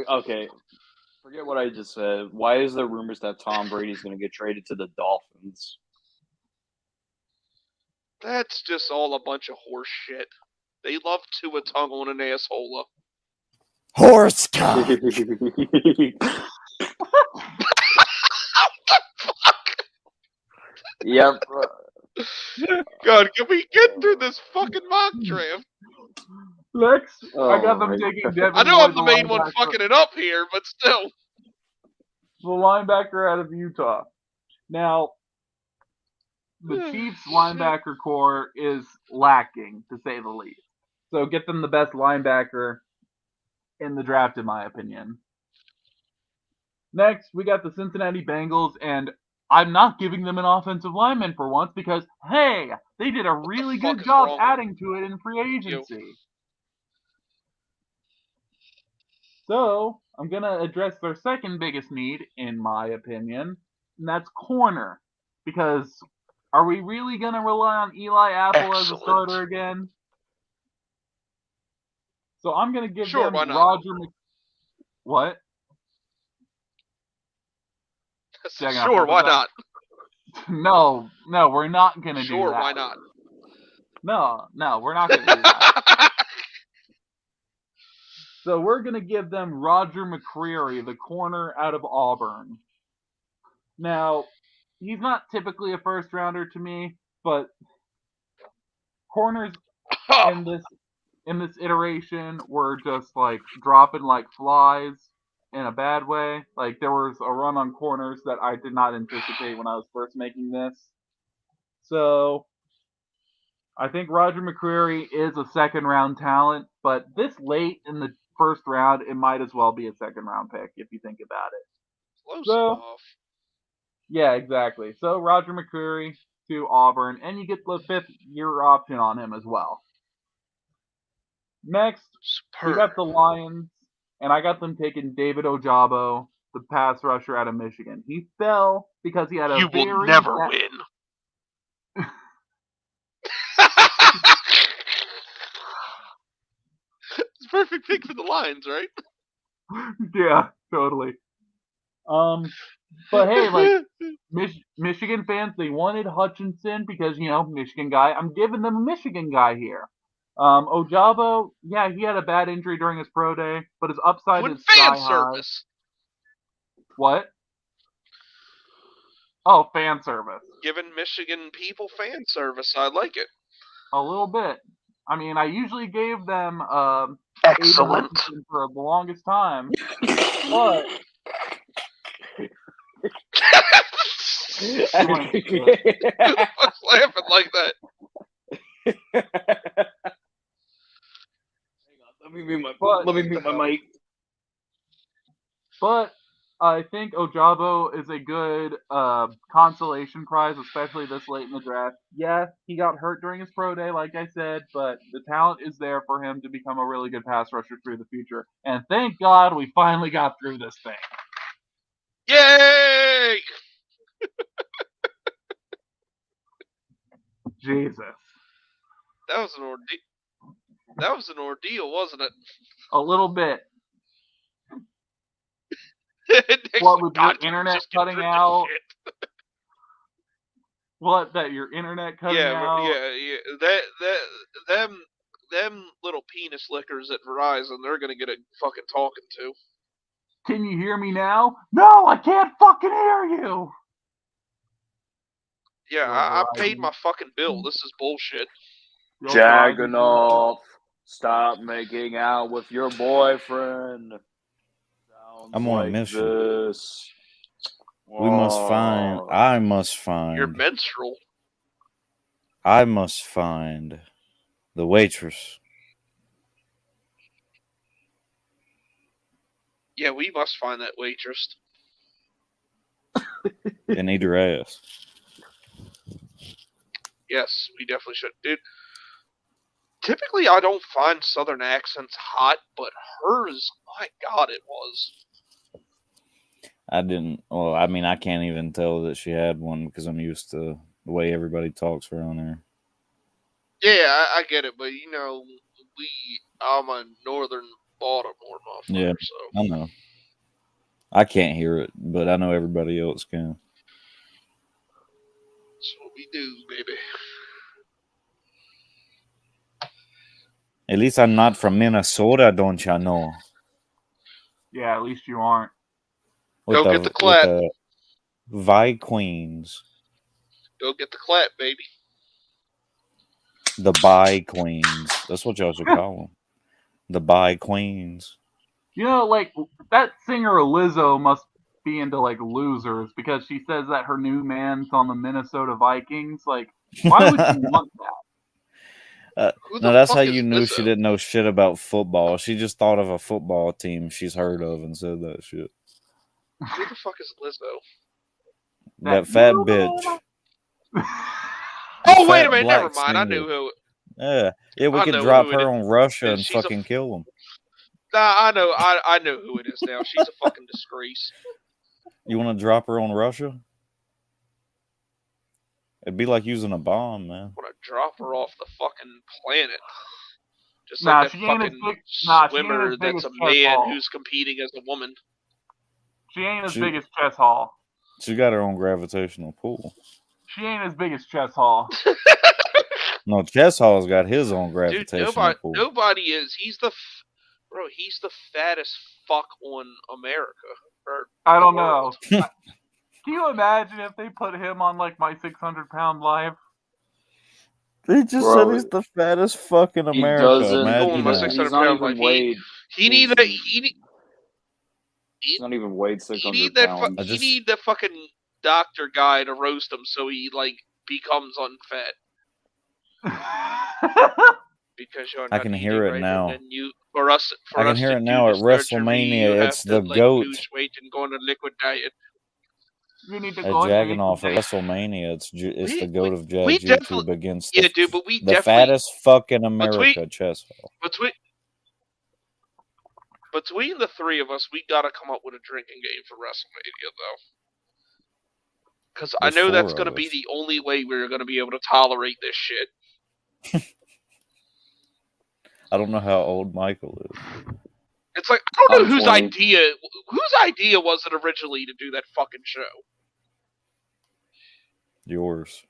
Okay. Forget what I just said. Why is there rumors that Tom Brady's going to get traded to the Dolphins? That's just all a bunch of horse shit. They love Tua Tongue on an asshole. Horse cock. What the fuck? Yep. God, can we get through this fucking mock draft? Next, I got them taking Devin I know Lloyd, I'm the main one fucking it up here, but still. the linebacker out of Utah. Now, the Chiefs' linebacker core is lacking, to say the least. So get them the best linebacker in the draft, in my opinion. Next, we got the Cincinnati Bengals, and I'm not giving them an offensive lineman for once because, hey, they did a really good job adding to it in free agency. So, I'm going to address their second biggest need, in my opinion, and that's corner. Because are we really going to rely on Eli Apple as a starter again? So I'm going to give them Roger What? Sure, why not? No, we're not going to do that. Sure, why not? No, we're not going to do that. So we're going to give them Roger McCreary, the corner out of Auburn. Now, he's not typically a first-rounder to me, but corners in this iteration were just, like, dropping like flies in a bad way. Like, there was a run on corners that I did not anticipate when I was first making this. So, I think Roger McCreary is a second-round talent, but this late in the first round, it might as well be a second-round pick if you think about it. Close enough. Yeah, exactly. So, Roger McCreary to Auburn, and you get the fifth-year option on him as well. Next, we got the Lions, and I got them taking David Ojabo, the pass rusher out of Michigan. He fell because he had a You will never win. It's a perfect pick for the Lions, right? Yeah, totally. But hey, like, Michigan fans, they wanted Hutchinson because, Michigan guy. I'm giving them a Michigan guy here. Ojabo, yeah, he had a bad injury during his pro day, but his upside is sky high. What? Oh, fan service. Giving Michigan people fan service. I like it. A little bit. I mean, I usually gave them excellent for the longest time, but I was laughing like that. Hang on, let me mute my mic. But I think Ojabo is a good consolation prize, especially this late in the draft. Yeah, he got hurt during his pro day, like I said, but the talent is there for him to become a really good pass rusher through the future. And thank God we finally got through this thing. Yay! Jesus. That was an ordeal, wasn't it? A little bit. What, with your internet cutting out? What, that your internet cutting out? Yeah. Them little penis lickers at Verizon, they're gonna get a fucking talking to. Can you hear me now? No, I can't fucking hear you! Yeah, I paid my fucking bill. This is bullshit. Jagganoff, stop making out with your boyfriend. I'm on a mission. This. I must find. Your menstrual. I must find the waitress. Yeah, we must find that waitress. And eat her ass. Yes, we definitely should. Dude, typically I don't find Southern accents hot, but hers, my God, it was. I didn't. Well, I mean, I can't even tell that she had one because I'm used to the way everybody talks around there. Yeah, I get it, but I'm a northern Baltimore motherfucker. Yeah, so. I know. I can't hear it, but I know everybody else can. That's what we do, baby. At least I'm not from Minnesota, don't you know? Yeah, at least you aren't. Go get the clap. Vi Queens. Go get the clap, baby. The Bi Queens. That's what y'all should call them. The Bi Queens. Like, that singer Lizzo must be into like losers because she says that her new man's on the Minnesota Vikings. Like, why would you want that? No, that's how you knew she didn't know shit about football. She just thought of a football team she's heard of and said that shit. Who the fuck is Lizzo? That fat bitch. Oh, wait a minute. Never mind. I knew who. Yeah, we could drop her on Russia and fucking kill them. Nah, I know. I know who it is now. She's a fucking disgrace. You want to drop her on Russia? It'd be like using a bomb, man. I want to drop her off the fucking planet. Just like that fucking swimmer that's a man who's competing as a woman. She ain't as big as Chess Hall. She got her own gravitational pull. She ain't as big as Chess Hall. No, Chess Hall's got his own gravitational pull. Nobody is. He's the fattest fuck on America. I don't know. Can you imagine if they put him on like My 600-Pound Life? They just said he's the fattest fuck in America. Imagine My 600-Pound Life. He's not even weighed 600 pounds. You need the fucking doctor guy to roast him so he like becomes unfat. Because you're I can hear it now. I can hear it now at WrestleMania. It's the GOAT. Lose weight and go on a liquid diet. You need to at go Jagganoff at WrestleMania. It's the GOAT of Jag YouTube against the fattest fuck in America, Chess Hall. Between the three of us, we gotta come up with a drinking game for WrestleMania, though. Because I know that's gonna be the only way we're gonna be able to tolerate this shit. I don't know how old Michael is. It's like, I don't know whose idea was it originally to do that fucking show. Yours.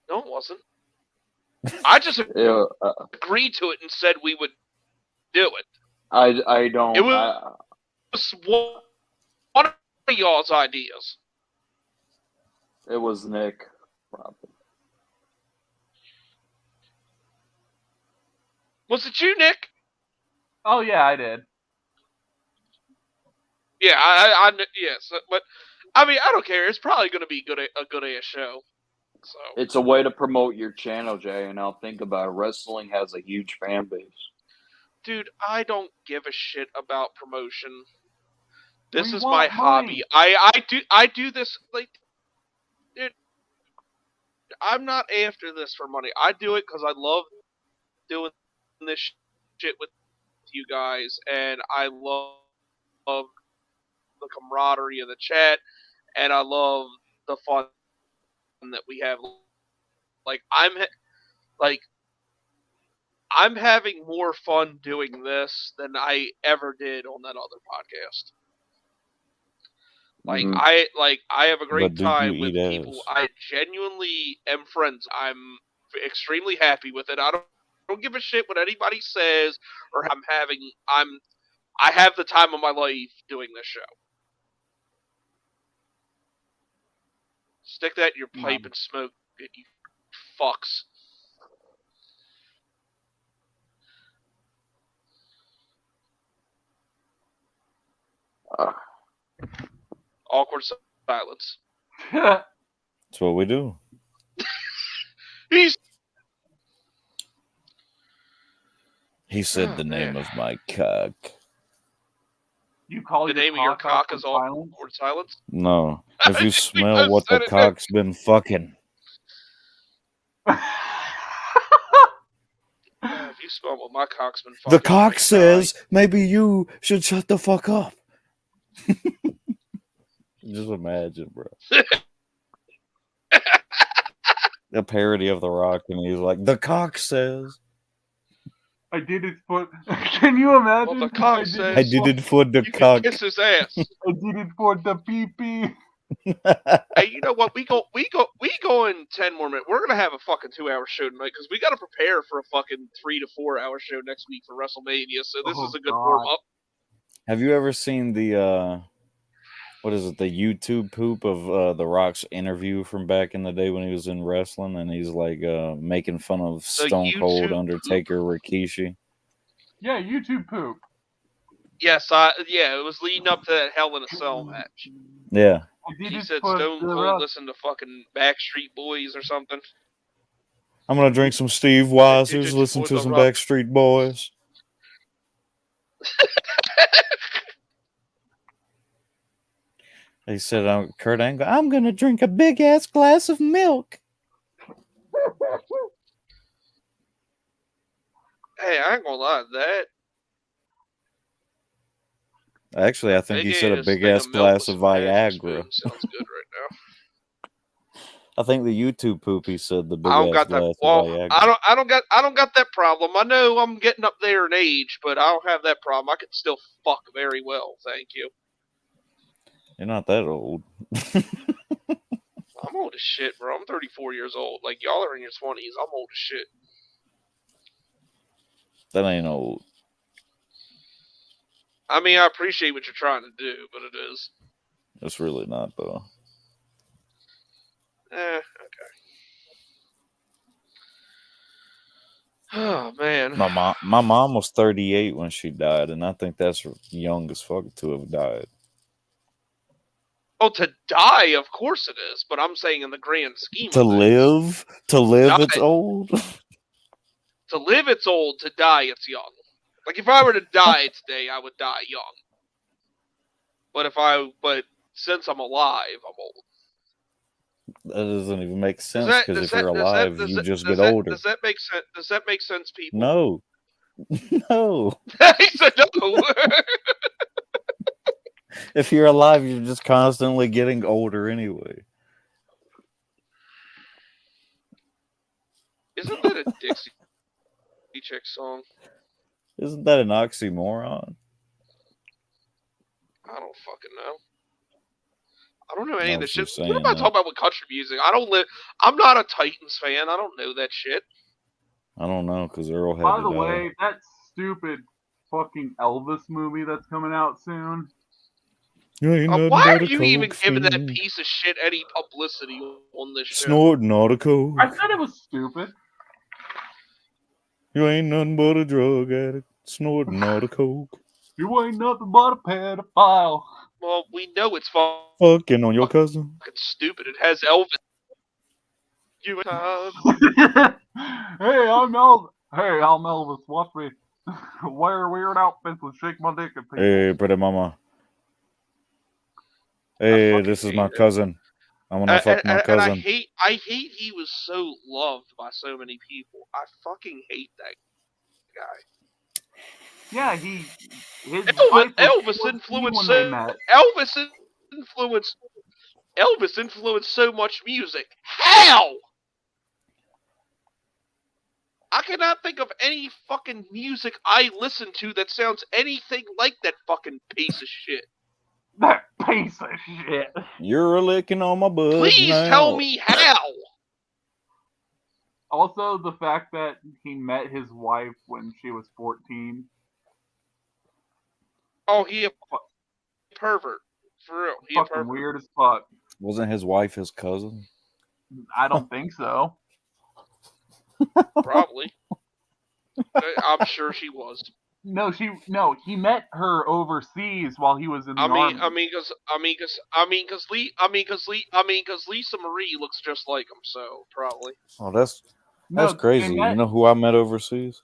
No, it wasn't. I just agreed to it and said we would do it. I don't. It was one of y'all's ideas. It was Nick, probably. Was it you, Nick? Oh yeah, I did. Yeah, I yes, but I mean, I don't care. It's probably going to be a good ass show. So it's a way to promote your channel, Jay. And I'll think about it. Wrestling has a huge fan base. Dude, I don't give a shit about promotion. This is my hobby. I do this like, dude. I'm not after this for money. I do it because I love doing this shit with you guys, and I love the camaraderie of the chat, and I love the fun that we have. I'm having more fun doing this than I ever did on that other podcast. I have a great time with people. I genuinely am friends. I'm extremely happy with it. I don't give a shit what anybody says or I have the time of my life doing this show. Stick that in your pipe and smoke it, you fucks. Awkward silence. That's what we do. He said the name of my cock. You call the name of your cock is awkward silence? No. If you smell what the cock's been fucking. If you smell what my cock's been fucking. The cock says maybe you should shut the fuck up. Just imagine, bro. A parody of The Rock, and he's like, the cock says. I did it for. Can you imagine? Well, the cock says. I did it for the cock. Kiss his ass. I did it for the pee-pee. Hey, you know what? We go in 10 more minutes. We're gonna have a fucking 2-hour show tonight because we gotta prepare for a fucking 3 to 4 hour show next week for WrestleMania. So this is a good warm up. Have you ever seen the what is it? The YouTube poop of The Rock's interview from back in the day when he was in wrestling, and he's like making fun of Stone Cold, Undertaker, Rikishi. Yeah, YouTube poop. Yes, it was leading up to that Hell in a Cell match. Yeah. He said Stone Cold listened to fucking Backstreet Boys or something. I'm gonna drink some Steve Weisers, listen to some Backstreet Boys. He said, Kurt Angle, I'm gonna drink a big ass glass of milk. Hey, I ain't gonna lie to that. Actually, I think he said a big ass glass of Viagra. Sounds good right now. I think the YouTube poopy said the big ass glass of Viagra. I don't got that problem. I know I'm getting up there in age, but I don't have that problem. I can still fuck very well, thank you. You're not that old. I'm old as shit, bro. I'm 34 years old. Like, y'all are in your 20s. I'm old as shit. That ain't old. I mean, I appreciate what you're trying to do, but it is. It's really not, though. Okay. Oh, man. My mom was 38 when she died, and I think that's young as fuck to have died. Oh, to die, of course it is, but I'm saying in the grand scheme to of live, things. to live, it's old. To live, it's old. To die, it's young. Like, if I were to die today, I would die young. But since I'm alive, I'm old. That doesn't even make sense, because if you're alive, you just get older. Does that make sense? Does that make sense, people? No. No. He said no. If you're alive, you're just constantly getting older anyway. Isn't that a Dixie Chick song? Isn't that an oxymoron? I don't fucking know. I don't know any of this shit. What am I talking about with country music? I'm not a Titans fan. I don't know that shit. I don't know, because Earl had By the way, that stupid fucking Elvis movie that's coming out soon. Why are you even giving that piece of shit any publicity on this show? Snorting all the coke. I said it was stupid. You ain't nothing but a drug addict, snorting all the coke. You ain't nothing but a pedophile. Well, we know it's fucking on your cousin. Fucking stupid. It has Elvis. You Hey, I'm Elvis. Hey, I'm Elvis. Watch me wear weird outfits and shake my dick at people. Hey, pretty mama. Hey, this is my cousin. I'm gonna fuck my cousin. And I hate he was so loved by so many people. I fucking hate that guy. Yeah, Elvis influenced so much music. How? I cannot think of any fucking music I listen to that sounds anything like that fucking piece of shit. That piece of shit. You're licking on my butt. Please tell me how. Also, the fact that he met his wife when she was 14. Oh, he a pervert. For real. He fucking a pervert. Weird as fuck. Wasn't his wife his cousin? I don't think so. Probably. I'm sure she was. No, he met her overseas while he was in the army. Because Lisa Marie looks just like him, so probably. Oh, that's crazy. You know who I met overseas?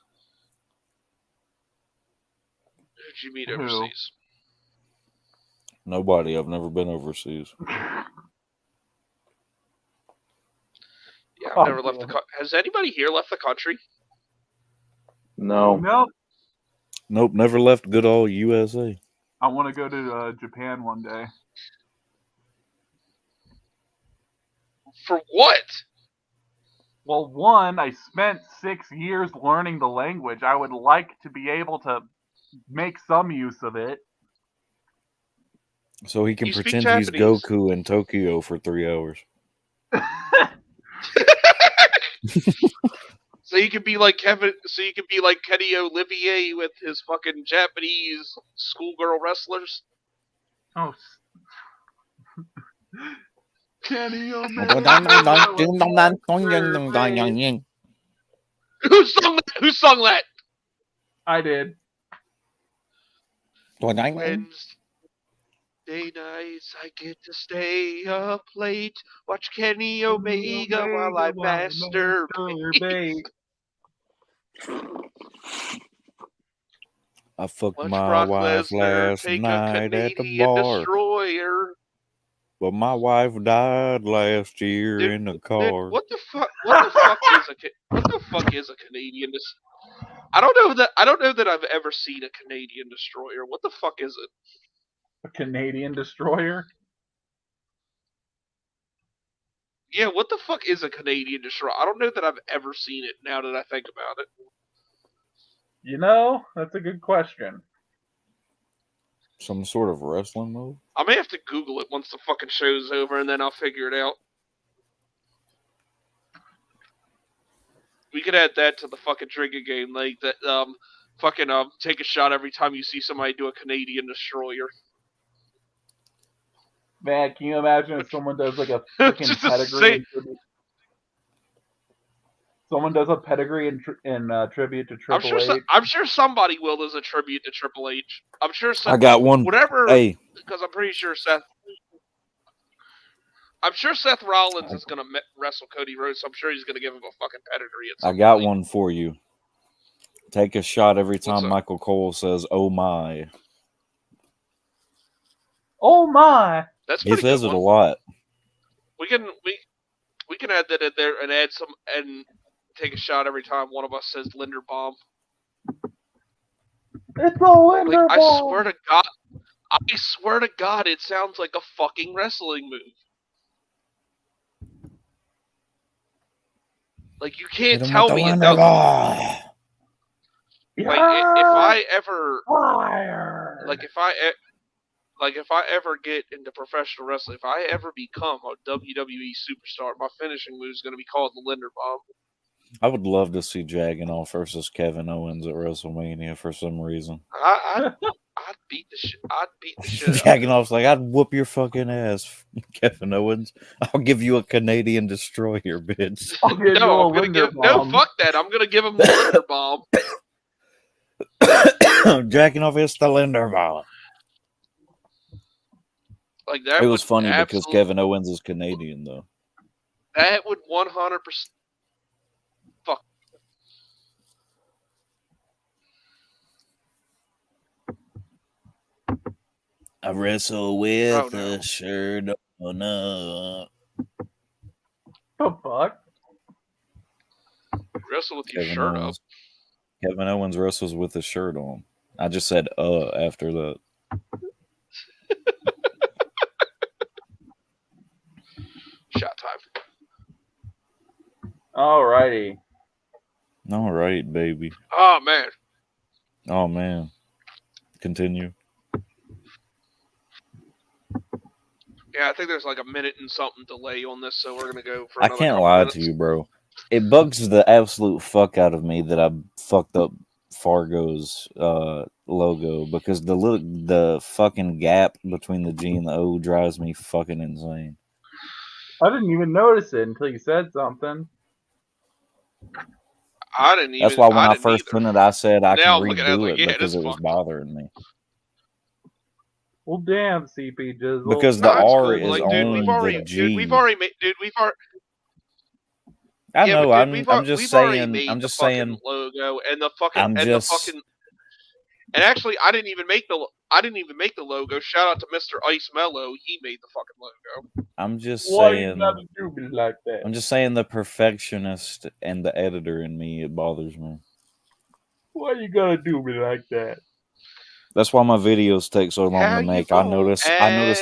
Who'd you meet overseas? Nobody. I've never been overseas. Yeah, I've never left the country. Has anybody here left the country? No. Nope, never left good old USA. I want to go to Japan one day. For what? Well, one, I spent 6 years learning the language. I would like to be able to make some use of it. So he can pretend he's Goku in Tokyo for 3 hours. So you could be like Kenny Olivier with his fucking Japanese schoolgirl wrestlers. Oh. Kenny Olivier. Who sung that? I did. Wednesday nights, I get to stay up late, watch Kenny Omega while I masturbate. I fucked Watch my Brock wife Lesnar last take a night at the Canadian bar. destroyer. But my wife died last year in the car. Dude, what the fuck? What the fuck is a Canadian? I don't know that I've ever seen a Canadian destroyer. What the fuck is it? A Canadian destroyer? Yeah, what the fuck is a Canadian destroyer? I don't know that I've ever seen it. Now that I think about it, You know, that's a good question. Some sort of wrestling move? I may have to Google it once the fucking show's over, and then I'll figure it out. We could add that to the fucking drinking game, like that. Take a shot every time you see somebody do a Canadian destroyer. Man, can you imagine if someone does like a freaking pedigree? Someone does a pedigree in tribute to Triple H. I'm sure somebody will as a tribute to Triple H. I'm sure. I got one. Whatever. Hey, because I'm pretty sure Seth. I'm sure Seth Rollins is gonna wrestle Cody Rhodes. So I'm sure he's gonna give him a fucking pedigree. I got one for you. Take a shot every time Michael Cole says, "Oh my." Oh my. That's he says it a lot. We can add that in there and add some and take a shot every time one of us says Linderbaum. It's a Linderbaum. Like, I swear to God, it sounds like a fucking wrestling move. Like, you can't tell me it doesn't. Like, if I ever get into professional wrestling, if I ever become a WWE superstar, my finishing move is going to be called the Linderbaum. I would love to see Jagganoff versus Kevin Owens at WrestleMania for some reason. I'd beat the shit. Jagganoff's like, I'd whoop your fucking ass, Kevin Owens. I'll give you a Canadian destroyer, bitch. No, fuck that. I'm gonna give him the Linderbaum. Jagganoff is the Linderbaum. Like that. It was funny because Kevin Owens is Canadian, though. That would 100%. Fuck. I wrestle with a shirt on up. The fuck? Wrestle with your shirt up. Kevin Owens wrestles with his shirt on. I just said after that. Shot time. Alrighty. All right, baby. Oh man. Continue. Yeah, I think there's like a minute and something delay on this, so we're gonna go for another I can't lie to you, bro. It bugs the absolute fuck out of me that I fucked up Fargo's logo because the fucking gap between the G and the O drives me fucking insane. I didn't even notice it until you said something. That's why when I first printed, I said I can redo it because it was bothering me. Well, damn, CP Jizzle. Because the R is on the G. I know. I'm just saying. Logo and the fucking. And actually, I didn't even make the logo. Shout out to Mr. Ice Mello. He made the fucking logo. I'm just saying. Why you gotta do me like that? I'm just saying the perfectionist and the editor in me, it bothers me. Why you gotta do me like that? That's why my videos take so long to make. I notice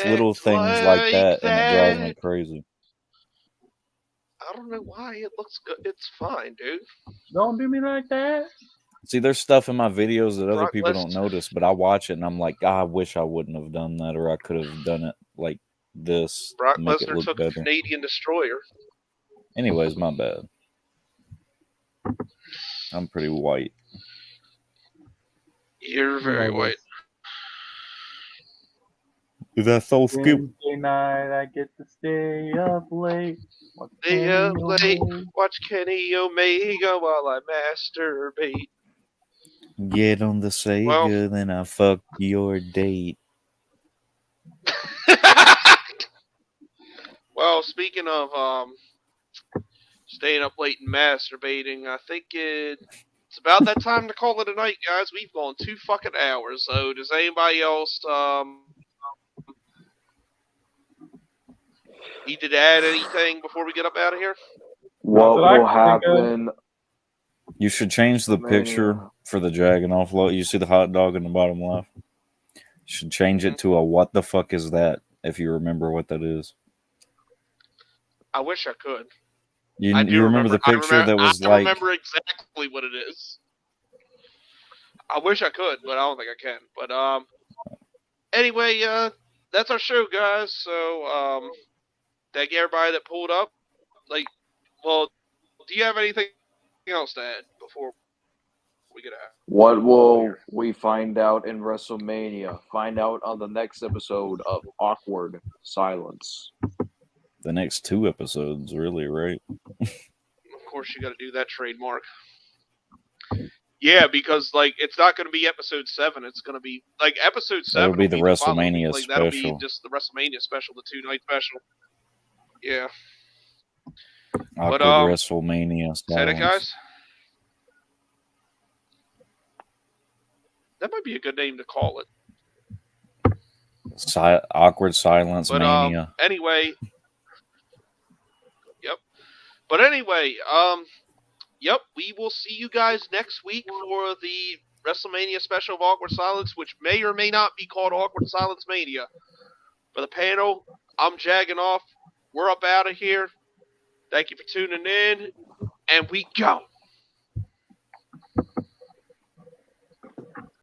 little things like that, and it drives me crazy. I don't know why. It looks good. It's fine, dude. Don't do me like that. See, there's stuff in my videos that other people don't notice, but I watch it and I'm like, I wish I wouldn't have done that, or I could have done it like this. Brock to make it Lesnar look took better. a Canadian destroyer. Anyways, my bad. I'm pretty white. You're very white. Is that so skip? Wednesday night, I get to stay up late. Watch Kenny Omega while I masturbate. Get on the Sega, then I fuck your date. Well, speaking of staying up late and masturbating, I think it's about that time to call it a night, guys. We've gone 2 fucking hours. So does anybody else need to add anything before we get up out of here? What will happen? You should change the picture for the Jagganoff logo. You see the hot dog in the bottom left? You should change it to a what the fuck is that, if you remember what that is. I wish I could. You remember the picture that was I remember exactly what it is. I wish I could, but I don't think I can. But anyway, that's our show, guys. So thank everybody that pulled up. Well, do you have anything else to add before we get out? What will we find out in WrestleMania? Find out on the next episode of Awkward Silence. The next 2 episodes, really, right? Of course, you got to do that trademark. Yeah, because it's not going to be episode 7. It's going to be episode 7. That'll be the WrestleMania special. That'll be just the WrestleMania special, the 2-night special. Yeah. Awkward WrestleMania. Is that it, guys? That might be a good name to call it. Awkward Silence Mania. Anyway. Yep. But anyway, yep, we will see you guys next week for the WrestleMania special of Awkward Silence, which may or may not be called Awkward Silence Mania. For the panel, I'm jagging off. We're up out of here. Thank you for tuning in, and we go.